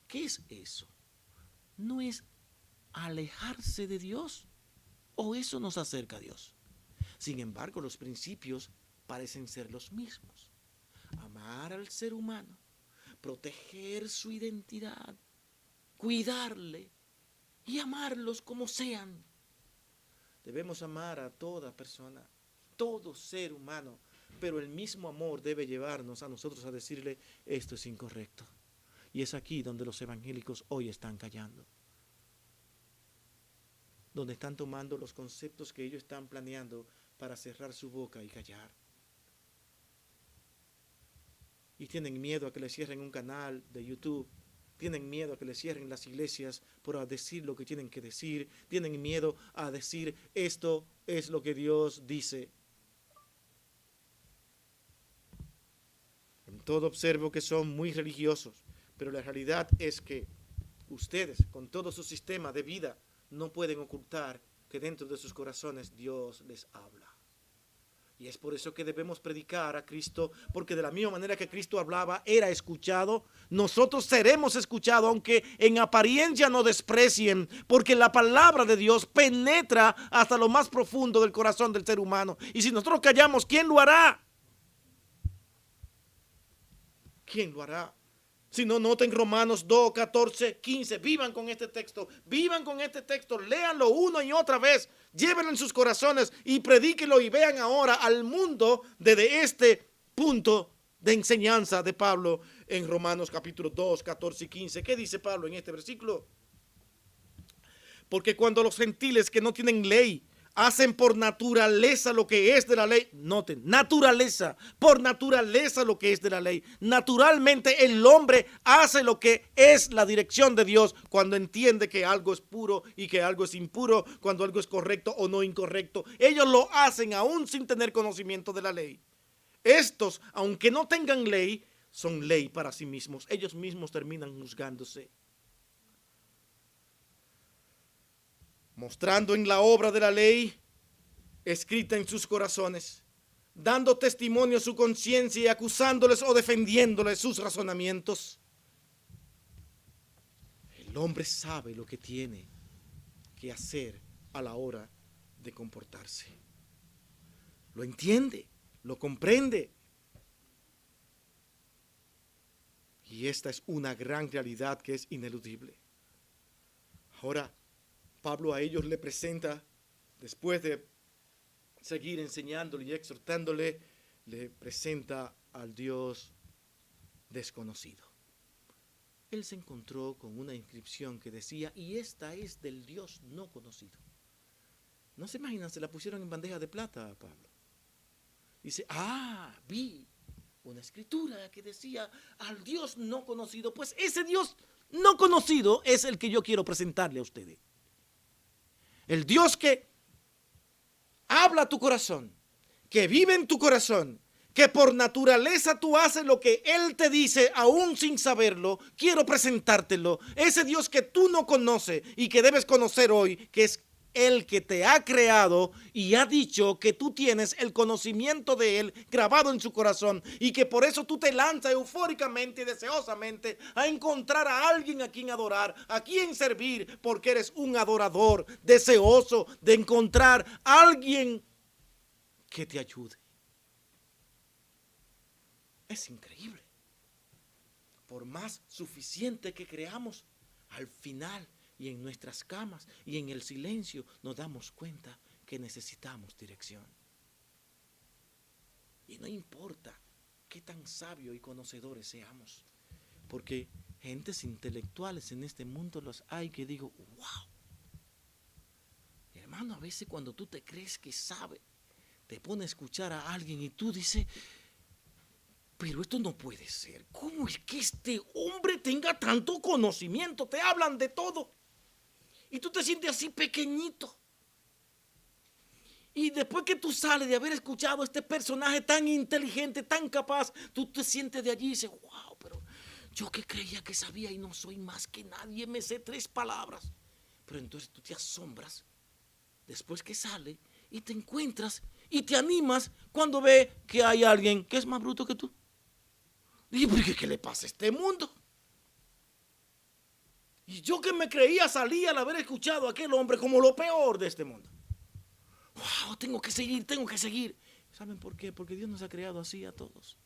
¿Qué es eso? ¿No es alejarse de Dios? ¿O eso nos acerca a Dios? Sin embargo, los principios parecen ser los mismos. Amar al ser humano, proteger su identidad, cuidarle y amarlos como sean. Debemos amar a toda persona, todo ser humano, pero el mismo amor debe llevarnos a nosotros a decirle, esto es incorrecto. Y es aquí donde los evangélicos hoy están callando. donde están tomando los conceptos que ellos están planeando para cerrar su boca y callar. Y tienen miedo a que les cierren un canal de YouTube. Tienen miedo a que les cierren las iglesias por decir lo que tienen que decir. Tienen miedo a decir esto es lo que Dios dice. En todo observo que son muy religiosos, pero la realidad es que ustedes, con todo su sistema de vida, no pueden ocultar que dentro de sus corazones Dios les habla. Y es por eso que debemos predicar a Cristo, porque de la misma manera que Cristo hablaba, era escuchado, nosotros seremos escuchados, aunque en apariencia nos desprecien, porque la palabra de Dios penetra hasta lo más profundo del corazón del ser humano. Y si nosotros callamos, ¿quién lo hará? ¿Quién lo hará? Si no, noten Romanos 2, 14, 15. Vivan con este texto. Vivan con este texto. Léanlo una y otra vez. Llévenlo en sus corazones y predíquenlo y vean ahora al mundo desde este punto de enseñanza de Pablo en Romanos capítulo 2, 14 y 15. ¿Qué dice Pablo en este versículo? Porque cuando los gentiles que no tienen ley hacen por naturaleza lo que es de la ley. Noten, naturaleza, por naturaleza lo que es de la ley. Naturalmente el hombre hace lo que es la dirección de Dios cuando entiende que algo es puro y que algo es impuro, cuando algo es correcto o no incorrecto. Ellos lo hacen aún sin tener conocimiento de la ley. Estos, aunque no tengan ley, son ley para sí mismos. Ellos mismos terminan juzgándose. Mostrando en la obra de la ley escrita en sus corazones, dando testimonio a su conciencia y acusándoles o defendiéndoles sus razonamientos. El hombre sabe lo que tiene que hacer a la hora de comportarse. Lo entiende, lo comprende. Y esta es una gran realidad que es ineludible. Ahora, Pablo a ellos le presenta, después de seguir enseñándole y exhortándole, le presenta al Dios desconocido. Él se encontró con una inscripción que decía, y esta es del Dios no conocido. No se imaginan, se la pusieron en bandeja de plata a Pablo. Dice, vi una escritura que decía al Dios no conocido. Pues ese Dios no conocido es el que yo quiero presentarle a ustedes. El Dios que habla a tu corazón, que vive en tu corazón, que por naturaleza tú haces lo que Él te dice aún sin saberlo, quiero presentártelo. Ese Dios que tú no conoces y que debes conocer hoy, que es el que te ha creado y ha dicho que tú tienes el conocimiento de Él grabado en su corazón y que por eso tú te lanzas eufóricamente y deseosamente a encontrar a alguien a quien adorar, a quien servir, porque eres un adorador deseoso de encontrar a alguien que te ayude. Es increíble. Por más suficiente que creamos, al final y en nuestras camas y en el silencio nos damos cuenta que necesitamos dirección. Y no importa qué tan sabios y conocedores seamos, porque gentes intelectuales en este mundo los hay que digo, wow. Hermano, a veces cuando tú te crees que sabes, te pone a escuchar a alguien y tú dices, pero esto no puede ser. ¿Cómo es que este hombre tenga tanto conocimiento? Te hablan de todo. Y tú te sientes así pequeñito. Y después que tú sales de haber escuchado a este personaje tan inteligente, tan capaz, tú te sientes de allí y dices, wow, pero yo que creía que sabía y no soy más que nadie, me sé 3 palabras. Pero entonces tú te asombras después que sale y te encuentras y te animas cuando ve que hay alguien que es más bruto que tú. Y yo, ¿qué le pasa a este mundo? Y yo que me creía salir al haber escuchado a aquel hombre como lo peor de este mundo. Wow, tengo que seguir. ¿Saben por qué? Porque Dios nos ha creado así a todos.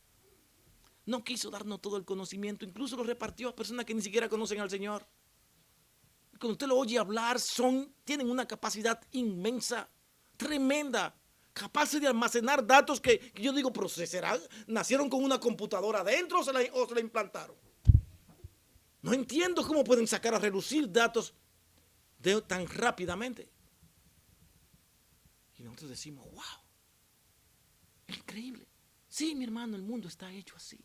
No quiso darnos todo el conocimiento, incluso lo repartió a personas que ni siquiera conocen al Señor. Cuando usted lo oye hablar, tienen una capacidad inmensa, tremenda, capaces de almacenar datos que yo digo, pero ¿nacieron con una computadora adentro o se la implantaron? No entiendo cómo pueden sacar a relucir datos tan rápidamente. nosotros decimos, wow, es increíble. Sí, mi hermano, el mundo está hecho así,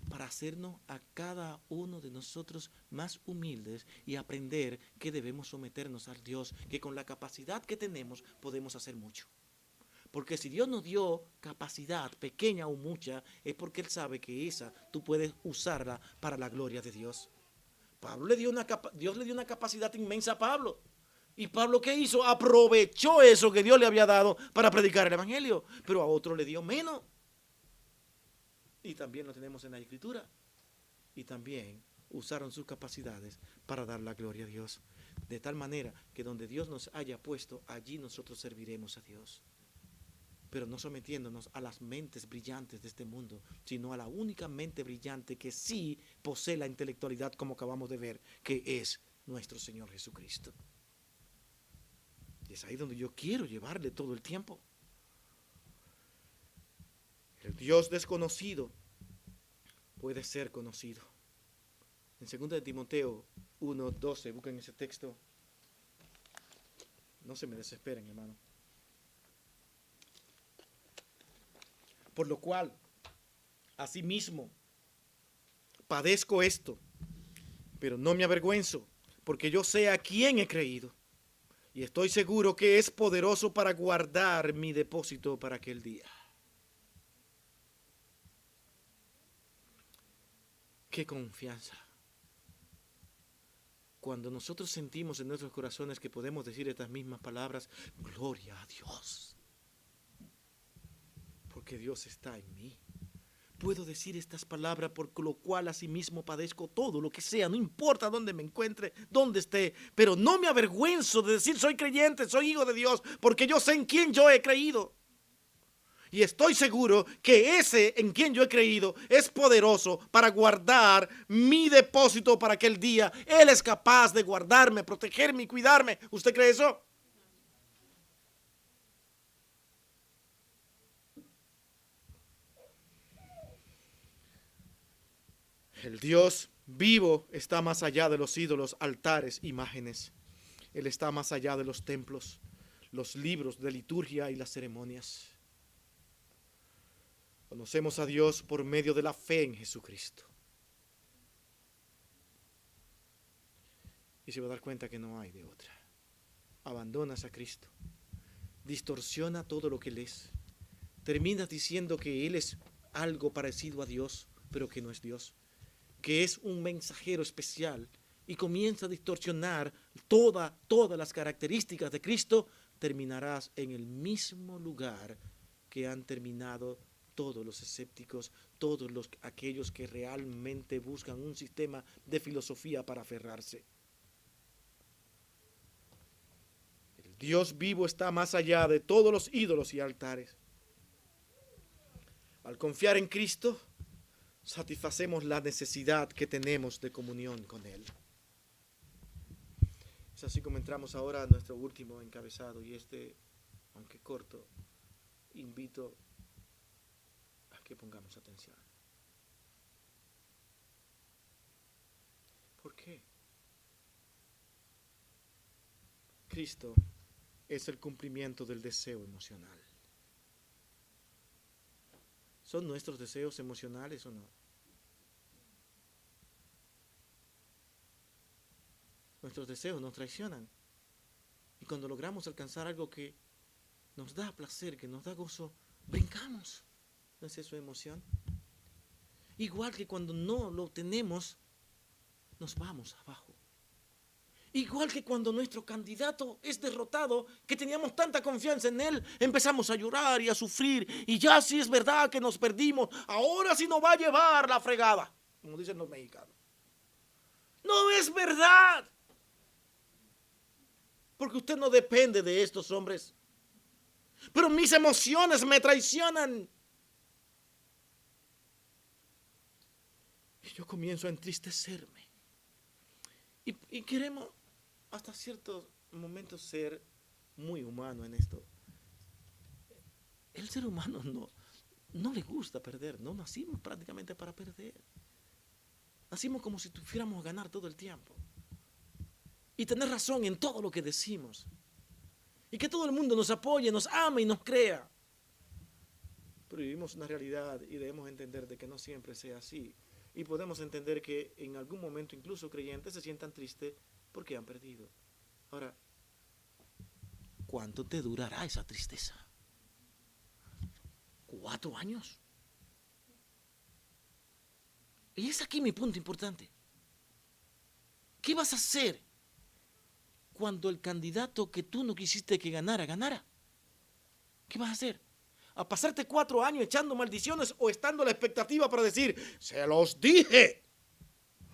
para hacernos a cada uno de nosotros más humildes y aprender que debemos someternos al Dios, que con la capacidad que tenemos podemos hacer mucho. Porque si Dios nos dio capacidad, pequeña o mucha, es porque Él sabe que esa tú puedes usarla para la gloria de Dios. Dios le dio una capacidad inmensa a Pablo. ¿Y Pablo qué hizo? Aprovechó eso que Dios le había dado para predicar el evangelio. Pero a otro le dio menos. Y también lo tenemos en la Escritura. Y también usaron sus capacidades para dar la gloria a Dios. De tal manera que donde Dios nos haya puesto, allí nosotros serviremos a Dios. Pero no sometiéndonos a las mentes brillantes de este mundo, sino a la única mente brillante que sí posee la intelectualidad, como acabamos de ver, que es nuestro Señor Jesucristo. Y es ahí donde yo quiero llevarle todo el tiempo. El Dios desconocido puede ser conocido. En 2 de Timoteo 1:12, busquen ese texto. No se me desesperen, hermano. Por lo cual, asimismo, padezco esto, pero no me avergüenzo, porque yo sé a quién he creído. Y estoy seguro que es poderoso para guardar mi depósito para aquel día. ¡Qué confianza! Cuando nosotros sentimos en nuestros corazones que podemos decir estas mismas palabras, gloria a Dios, porque Dios está en mí. Puedo decir estas palabras, por lo cual asimismo padezco todo lo que sea, no importa dónde me encuentre, dónde esté, pero no me avergüenzo de decir soy creyente, soy hijo de Dios, porque yo sé en quién yo he creído. Y estoy seguro que ese en quien yo he creído es poderoso para guardar mi depósito para aquel día. Él es capaz de guardarme, protegerme y cuidarme. ¿Usted cree eso? El Dios vivo está más allá de los ídolos, altares, imágenes. Él está más allá de los templos, los libros de liturgia y las ceremonias. Conocemos a Dios por medio de la fe en Jesucristo. Y se va a dar cuenta que no hay de otra. Abandonas a Cristo, distorsiona todo lo que Él es. Terminas diciendo que Él es algo parecido a Dios, pero que no es Dios, que es un mensajero especial, y comienza a distorsionar todas las características de Cristo. Terminarás en el mismo lugar que han terminado todos los escépticos, aquellos que realmente buscan un sistema de filosofía para aferrarse. El Dios vivo está más allá de todos los ídolos y altares. Al confiar en Cristo, satisfacemos la necesidad que tenemos de comunión con Él. Es así como entramos ahora a nuestro último encabezado, y aunque corto, invito a que pongamos atención. ¿Por qué? Cristo es el cumplimiento del deseo emocional. ¿Son nuestros deseos emocionales o no? Nuestros deseos nos traicionan. Y cuando logramos alcanzar algo que nos da placer, que nos da gozo, brincamos. ¿No es eso emoción? Igual que cuando no lo obtenemos, nos vamos abajo. Igual que cuando nuestro candidato es derrotado, que teníamos tanta confianza en él, empezamos a llorar y a sufrir. Y ya sí es verdad que nos perdimos, ahora sí nos va a llevar la fregada, como dicen los mexicanos. No es verdad. Porque usted no depende de estos hombres. Pero mis emociones me traicionan. Y yo comienzo a entristecerme. Y queremos hasta ciertos momentos ser muy humano en esto. El ser humano no le gusta perder. No nacimos prácticamente para perder. Nacimos como si tuviéramos ganar todo el tiempo. Y tener razón en todo lo que decimos. y que todo el mundo nos apoye, nos ame y nos crea. Pero vivimos una realidad y debemos entender de que no siempre sea así. Y podemos entender que en algún momento incluso creyentes se sientan tristes porque han perdido. Ahora, ¿cuánto te durará esa tristeza? ¿4 años? Y es aquí mi punto importante. ¿Qué vas a hacer cuando el candidato que tú no quisiste que ganara, ganara? ¿Qué vas a hacer? ¿A pasarte 4 años echando maldiciones o estando a la expectativa para decir, se los dije?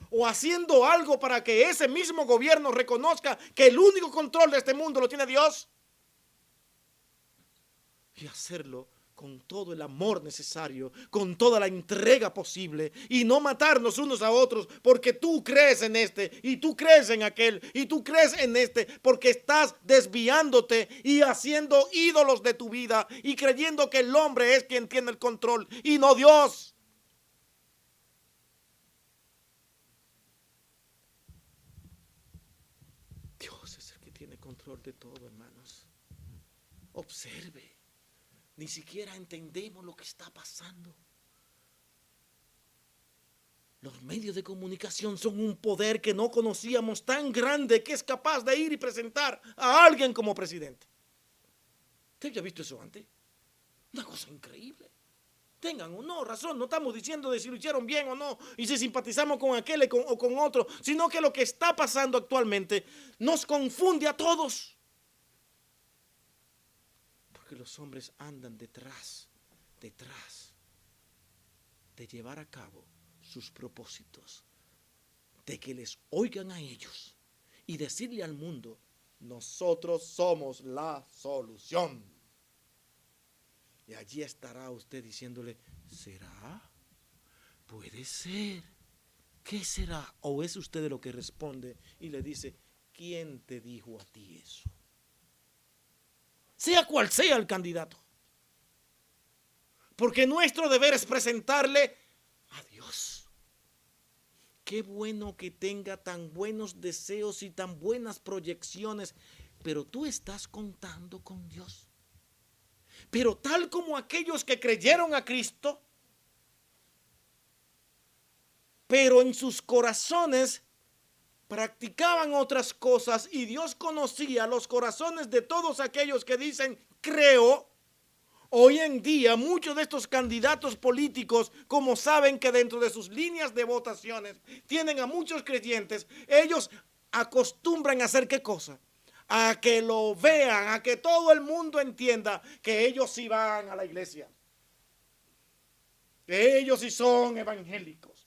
¿O haciendo algo para que ese mismo gobierno reconozca que el único control de este mundo lo tiene Dios? Y hacerlo con todo el amor necesario, con toda la entrega posible, y no matarnos unos a otros porque tú crees en este, y tú crees en aquel, y tú crees en este, porque estás desviándote y haciendo ídolos de tu vida y creyendo que el hombre es quien tiene el control y no Dios. Dios es el que tiene control de todo, hermanos. Observe. Ni siquiera entendemos lo que está pasando. Los medios de comunicación son un poder que no conocíamos, tan grande que es capaz de ir y presentar a alguien como presidente. ¿Usted ya ha visto eso antes? Una cosa increíble. Tengan o no razón, no estamos diciendo de si lo hicieron bien o no, y si simpatizamos con aquel o con otro, sino que lo que está pasando actualmente nos confunde a todos. Que los hombres andan detrás de llevar a cabo sus propósitos, de que les oigan a ellos y decirle al mundo, nosotros somos la solución. Y allí estará usted diciéndole, ¿será? Puede ser. ¿Qué será? ¿O es usted de lo que responde y le dice, ¿quién te dijo a ti eso? Sea cual sea el candidato. Porque nuestro deber es presentarle a Dios. Qué bueno que tenga tan buenos deseos y tan buenas proyecciones, pero tú estás contando con Dios. Pero tal como aquellos que creyeron a Cristo, pero en sus corazones practicaban otras cosas, y Dios conocía los corazones de todos aquellos que dicen creo. Hoy en día muchos de estos candidatos políticos, como saben que dentro de sus líneas de votaciones tienen a muchos creyentes, ellos acostumbran a hacer ¿qué cosa? A que lo vean, a que todo el mundo entienda que ellos sí van a la iglesia, que ellos sí son evangélicos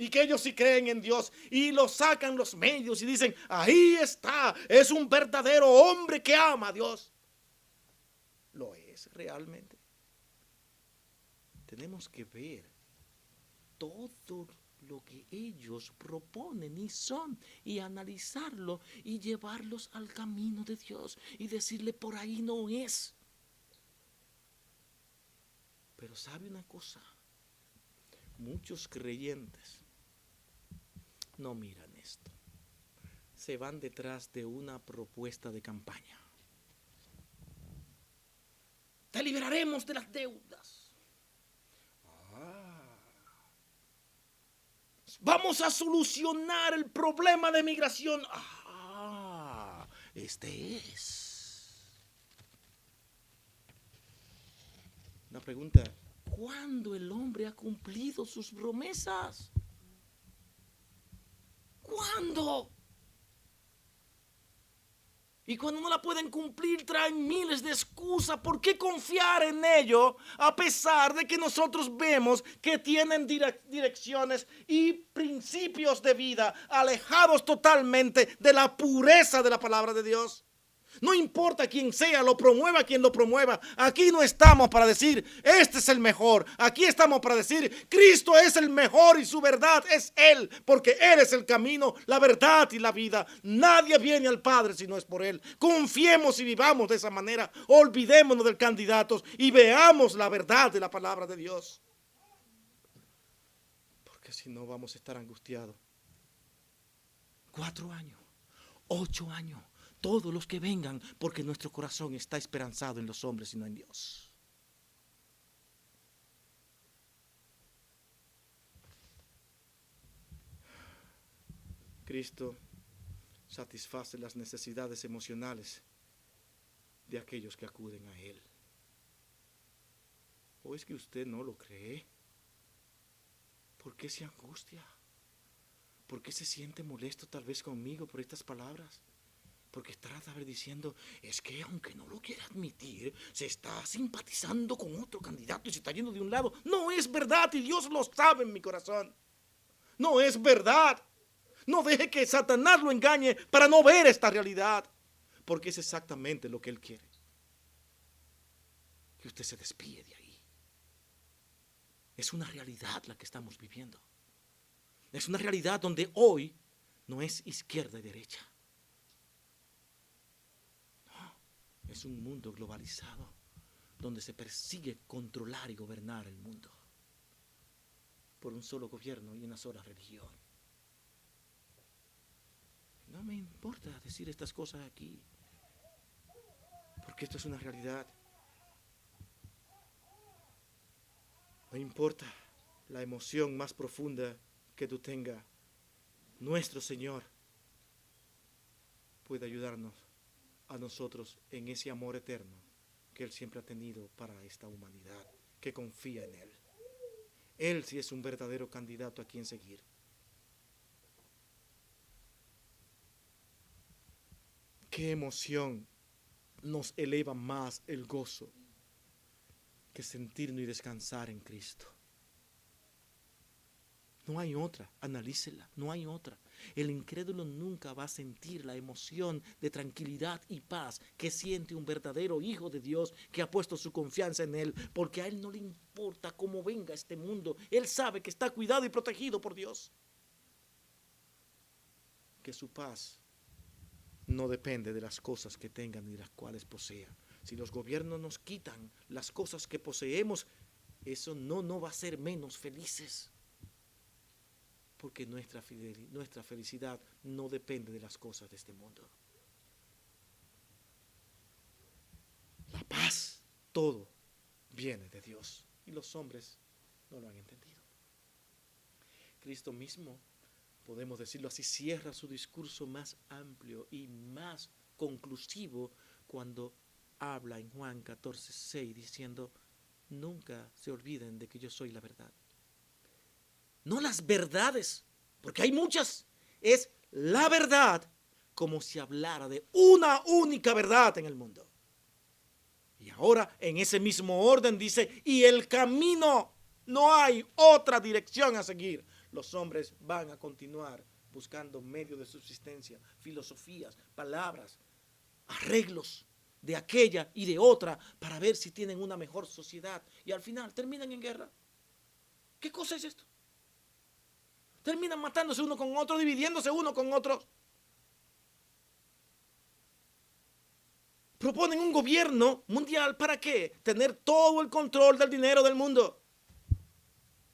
y que ellos sí creen en Dios, y lo sacan los medios y dicen, ahí está, es un verdadero hombre que ama a Dios. ¿Lo es realmente? Tenemos que ver todo lo que ellos proponen y son, y analizarlo y llevarlos al camino de Dios y decirle, por ahí no es. Pero ¿sabe una cosa? Muchos creyentes no miran esto. Se van detrás de una propuesta de campaña. Te liberaremos de las deudas. Vamos a solucionar el problema de migración. Este es. Una pregunta. ¿Cuándo el hombre ha cumplido sus promesas? ¿Cuándo? Y cuando no la pueden cumplir, traen miles de excusas. ¿Por qué confiar en ello a pesar de que nosotros vemos que tienen direcciones y principios de vida alejados totalmente de la pureza de la palabra de Dios? No importa quién sea, lo promueva quien lo promueva. Aquí no estamos para decir, este es el mejor. Aquí estamos para decir, Cristo es el mejor y su verdad es Él, porque Él es el camino, la verdad y la vida. Nadie viene al Padre si no es por Él. Confiemos y vivamos de esa manera. Olvidémonos del candidato y veamos la verdad de la palabra de Dios. Porque si no vamos a estar angustiados. 4 años, 8 años, todos los que vengan, porque nuestro corazón está esperanzado en los hombres y no en Dios. Cristo satisface las necesidades emocionales de aquellos que acuden a Él. ¿O es que usted no lo cree? ¿Por qué se angustia? ¿Por qué se siente molesto tal vez conmigo por estas palabras? Porque trata de diciendo, es que aunque no lo quiera admitir, se está simpatizando con otro candidato y se está yendo de un lado. No es verdad y Dios lo sabe en mi corazón. No es verdad. No deje que Satanás lo engañe para no ver esta realidad. Porque es exactamente lo que él quiere. Que usted se despide de ahí. Es una realidad la que estamos viviendo. Es una realidad donde hoy no es izquierda y derecha. No, es un mundo globalizado donde se persigue controlar y gobernar el mundo por un solo gobierno y una sola religión. No me importa decir estas cosas aquí, porque esto es una realidad. No importa la emoción más profunda que tú tengas, nuestro Señor puede ayudarnos a nosotros en ese amor eterno que Él siempre ha tenido para esta humanidad, que confía en Él. Él sí es un verdadero candidato a quien seguir. Qué emoción nos eleva más el gozo que sentirnos y descansar en Cristo. No hay otra, analícela, no hay otra. El incrédulo nunca va a sentir la emoción de tranquilidad y paz que siente un verdadero hijo de Dios que ha puesto su confianza en Él, porque a Él no le importa cómo venga este mundo. Él sabe que está cuidado y protegido por Dios. Que su paz no depende de las cosas que tengan ni de las cuales posea. Si los gobiernos nos quitan las cosas que poseemos, eso no nos va a hacer menos felices. Porque nuestra felicidad no depende de las cosas de este mundo. La paz, todo viene de Dios. Y los hombres no lo han entendido. Cristo mismo, podemos decirlo así, cierra su discurso más amplio y más conclusivo cuando habla en Juan 14:6 diciendo, nunca se olviden de que yo soy la verdad. No las verdades, porque hay muchas, es la verdad como si hablara de una única verdad en el mundo. Y ahora en ese mismo orden dice, y el camino, no hay otra dirección a seguir. Los hombres van a continuar buscando medios de subsistencia, filosofías, palabras, arreglos de aquella y de otra para ver si tienen una mejor sociedad. Y al final terminan en guerra. ¿Qué cosa es esto? Terminan matándose uno con otro, dividiéndose uno con otro. Proponen un gobierno mundial, ¿para qué? Tener todo el control del dinero del mundo.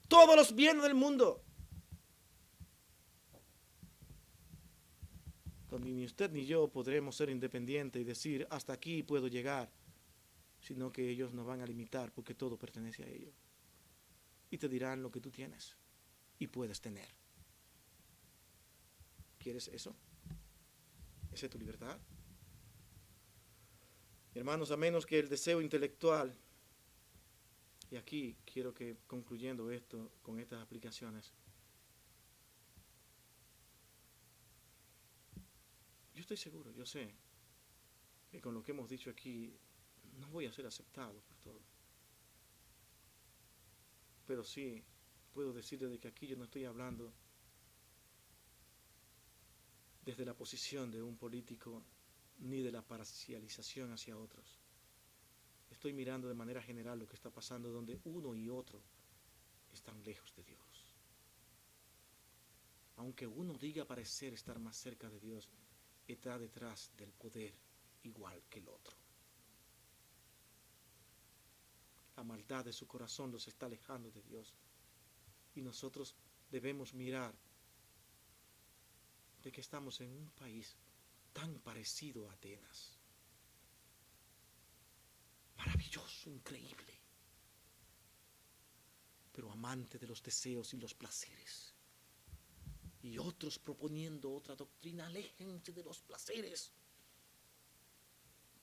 Todos los bienes del mundo. Donde ni usted ni yo podremos ser independientes y decir, hasta aquí puedo llegar. Sino que ellos nos van a limitar porque todo pertenece a ellos. Y te dirán lo que tú tienes y puedes tener. ¿Quieres eso? ¿Esa es tu libertad? Hermanos, a menos que el deseo intelectual, y aquí quiero que concluyendo esto con estas aplicaciones, yo estoy seguro, yo sé que con lo que hemos dicho aquí no voy a ser aceptado por todos. Pero sí puedo decirle de que aquí yo no estoy hablando desde la posición de un político ni de la parcialización hacia otros. Estoy mirando de manera general lo que está pasando donde uno y otro están lejos de Dios. Aunque uno diga parecer estar más cerca de Dios, está detrás del poder igual que el otro. La maldad de su corazón los está alejando de Dios. Y nosotros debemos mirar de que estamos en un país tan parecido a Atenas. Maravilloso, increíble. Pero amante de los deseos y los placeres. Y otros proponiendo otra doctrina, aléjense de los placeres.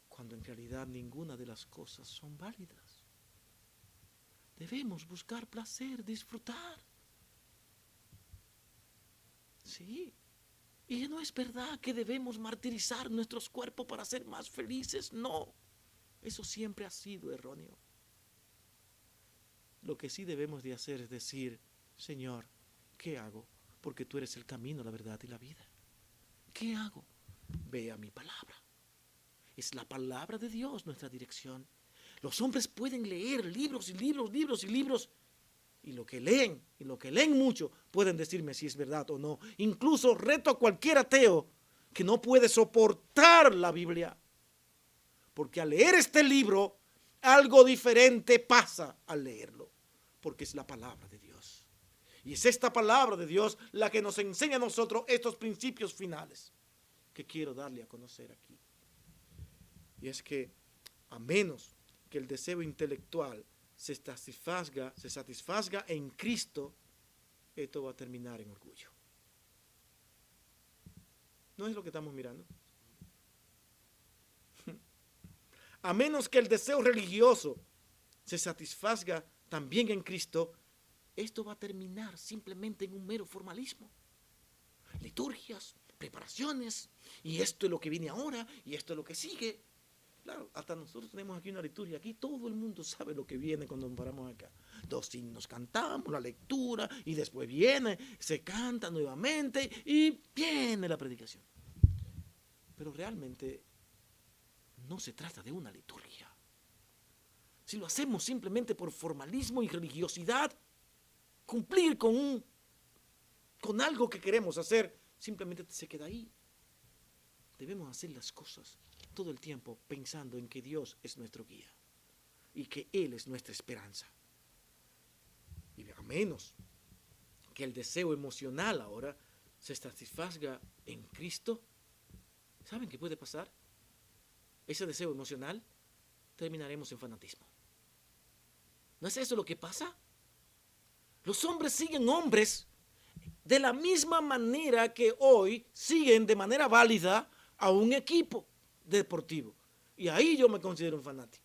Cuando en realidad ninguna de las cosas son válidas. Debemos buscar placer, disfrutar. Sí. Y no es verdad que debemos martirizar nuestros cuerpos para ser más felices. No. Eso siempre ha sido erróneo. Lo que sí debemos de hacer es decir, Señor, ¿qué hago? Porque tú eres el camino, la verdad y la vida. ¿Qué hago? Ve a mi palabra. Es la palabra de Dios nuestra dirección. Los hombres pueden leer libros y libros, libros y libros. Y lo que leen mucho, pueden decirme si es verdad o no. Incluso reto a cualquier ateo que no puede soportar la Biblia. Porque al leer este libro, algo diferente pasa al leerlo. Porque es la palabra de Dios. Y es esta palabra de Dios la que nos enseña a nosotros estos principios finales que quiero darle a conocer aquí. Y es que a menos que el deseo intelectual se satisfaga en Cristo, esto va a terminar en orgullo. ¿No es lo que estamos mirando? A menos que el deseo religioso se satisfaga también en Cristo, esto va a terminar simplemente en un mero formalismo. Liturgias, preparaciones, y esto es lo que viene ahora, y esto es lo que sigue. Claro, hasta nosotros tenemos aquí una liturgia. Aquí todo el mundo sabe lo que viene cuando nos paramos acá. 2 himnos cantamos, la lectura, y después viene, se canta nuevamente, y viene la predicación. Pero realmente no se trata de una liturgia. Si lo hacemos simplemente por formalismo y religiosidad, cumplir con algo que queremos hacer, simplemente se queda ahí. Debemos hacer las cosas todo el tiempo pensando en que Dios es nuestro guía y que Él es nuestra esperanza. Y a menos que el deseo emocional ahora se satisfaga en Cristo, ¿saben qué puede pasar? Ese deseo emocional terminaremos en fanatismo. ¿No es eso lo que pasa? Los hombres siguen hombres de la misma manera que hoy siguen de manera válida a un equipo deportivo. Y ahí yo me considero un fanático.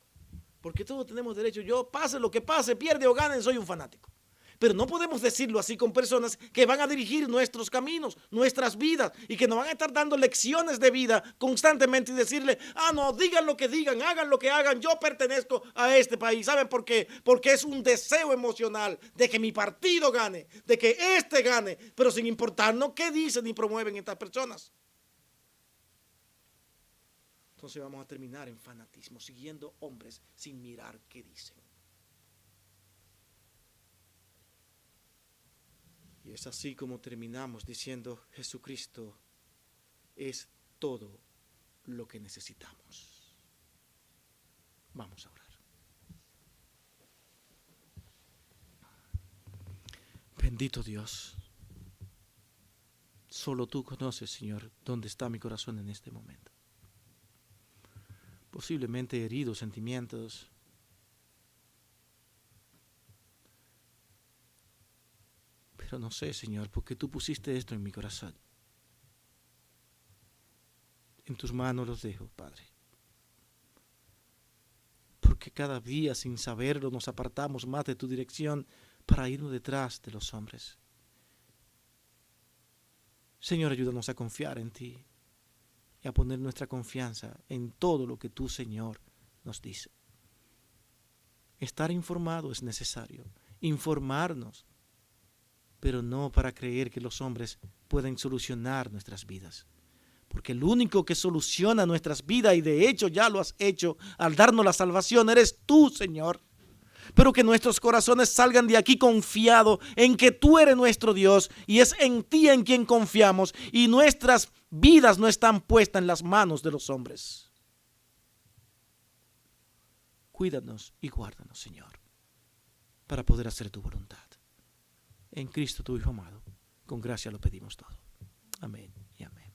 Porque todos tenemos derecho. Yo, pase lo que pase, pierde o gane, soy un fanático. Pero no podemos decirlo así con personas que van a dirigir nuestros caminos, nuestras vidas, y que nos van a estar dando lecciones de vida constantemente y decirle, no, digan lo que digan, hagan lo que hagan, yo pertenezco a este país. ¿Saben por qué? Porque es un deseo emocional de que mi partido gane, de que este gane, pero sin importarnos qué dicen y promueven estas personas. Entonces vamos a terminar en fanatismo, siguiendo hombres sin mirar qué dicen. Y es así como terminamos diciendo, Jesucristo es todo lo que necesitamos. Vamos a orar. Bendito Dios, solo tú conoces, Señor, dónde está mi corazón en este momento. Posiblemente heridos sentimientos, pero no sé, Señor, porque tú pusiste esto en mi corazón. En tus manos los dejo, Padre. Porque cada día, sin saberlo, nos apartamos más de tu dirección para irnos detrás de los hombres. Señor, ayúdanos a confiar en ti y a poner nuestra confianza en todo lo que tú, Señor, nos dice. Estar informado es necesario, informarnos, pero no para creer que los hombres pueden solucionar nuestras vidas. Porque el único que soluciona nuestras vidas, y de hecho ya lo has hecho al darnos la salvación, eres tú, Señor. Pero que nuestros corazones salgan de aquí confiados en que tú eres nuestro Dios y es en ti en quien confiamos, y nuestras vidas no están puestas en las manos de los hombres. Cuídanos y guárdanos, Señor, para poder hacer tu voluntad. En Cristo tu Hijo amado, con gracia lo pedimos todo. Amén y amén.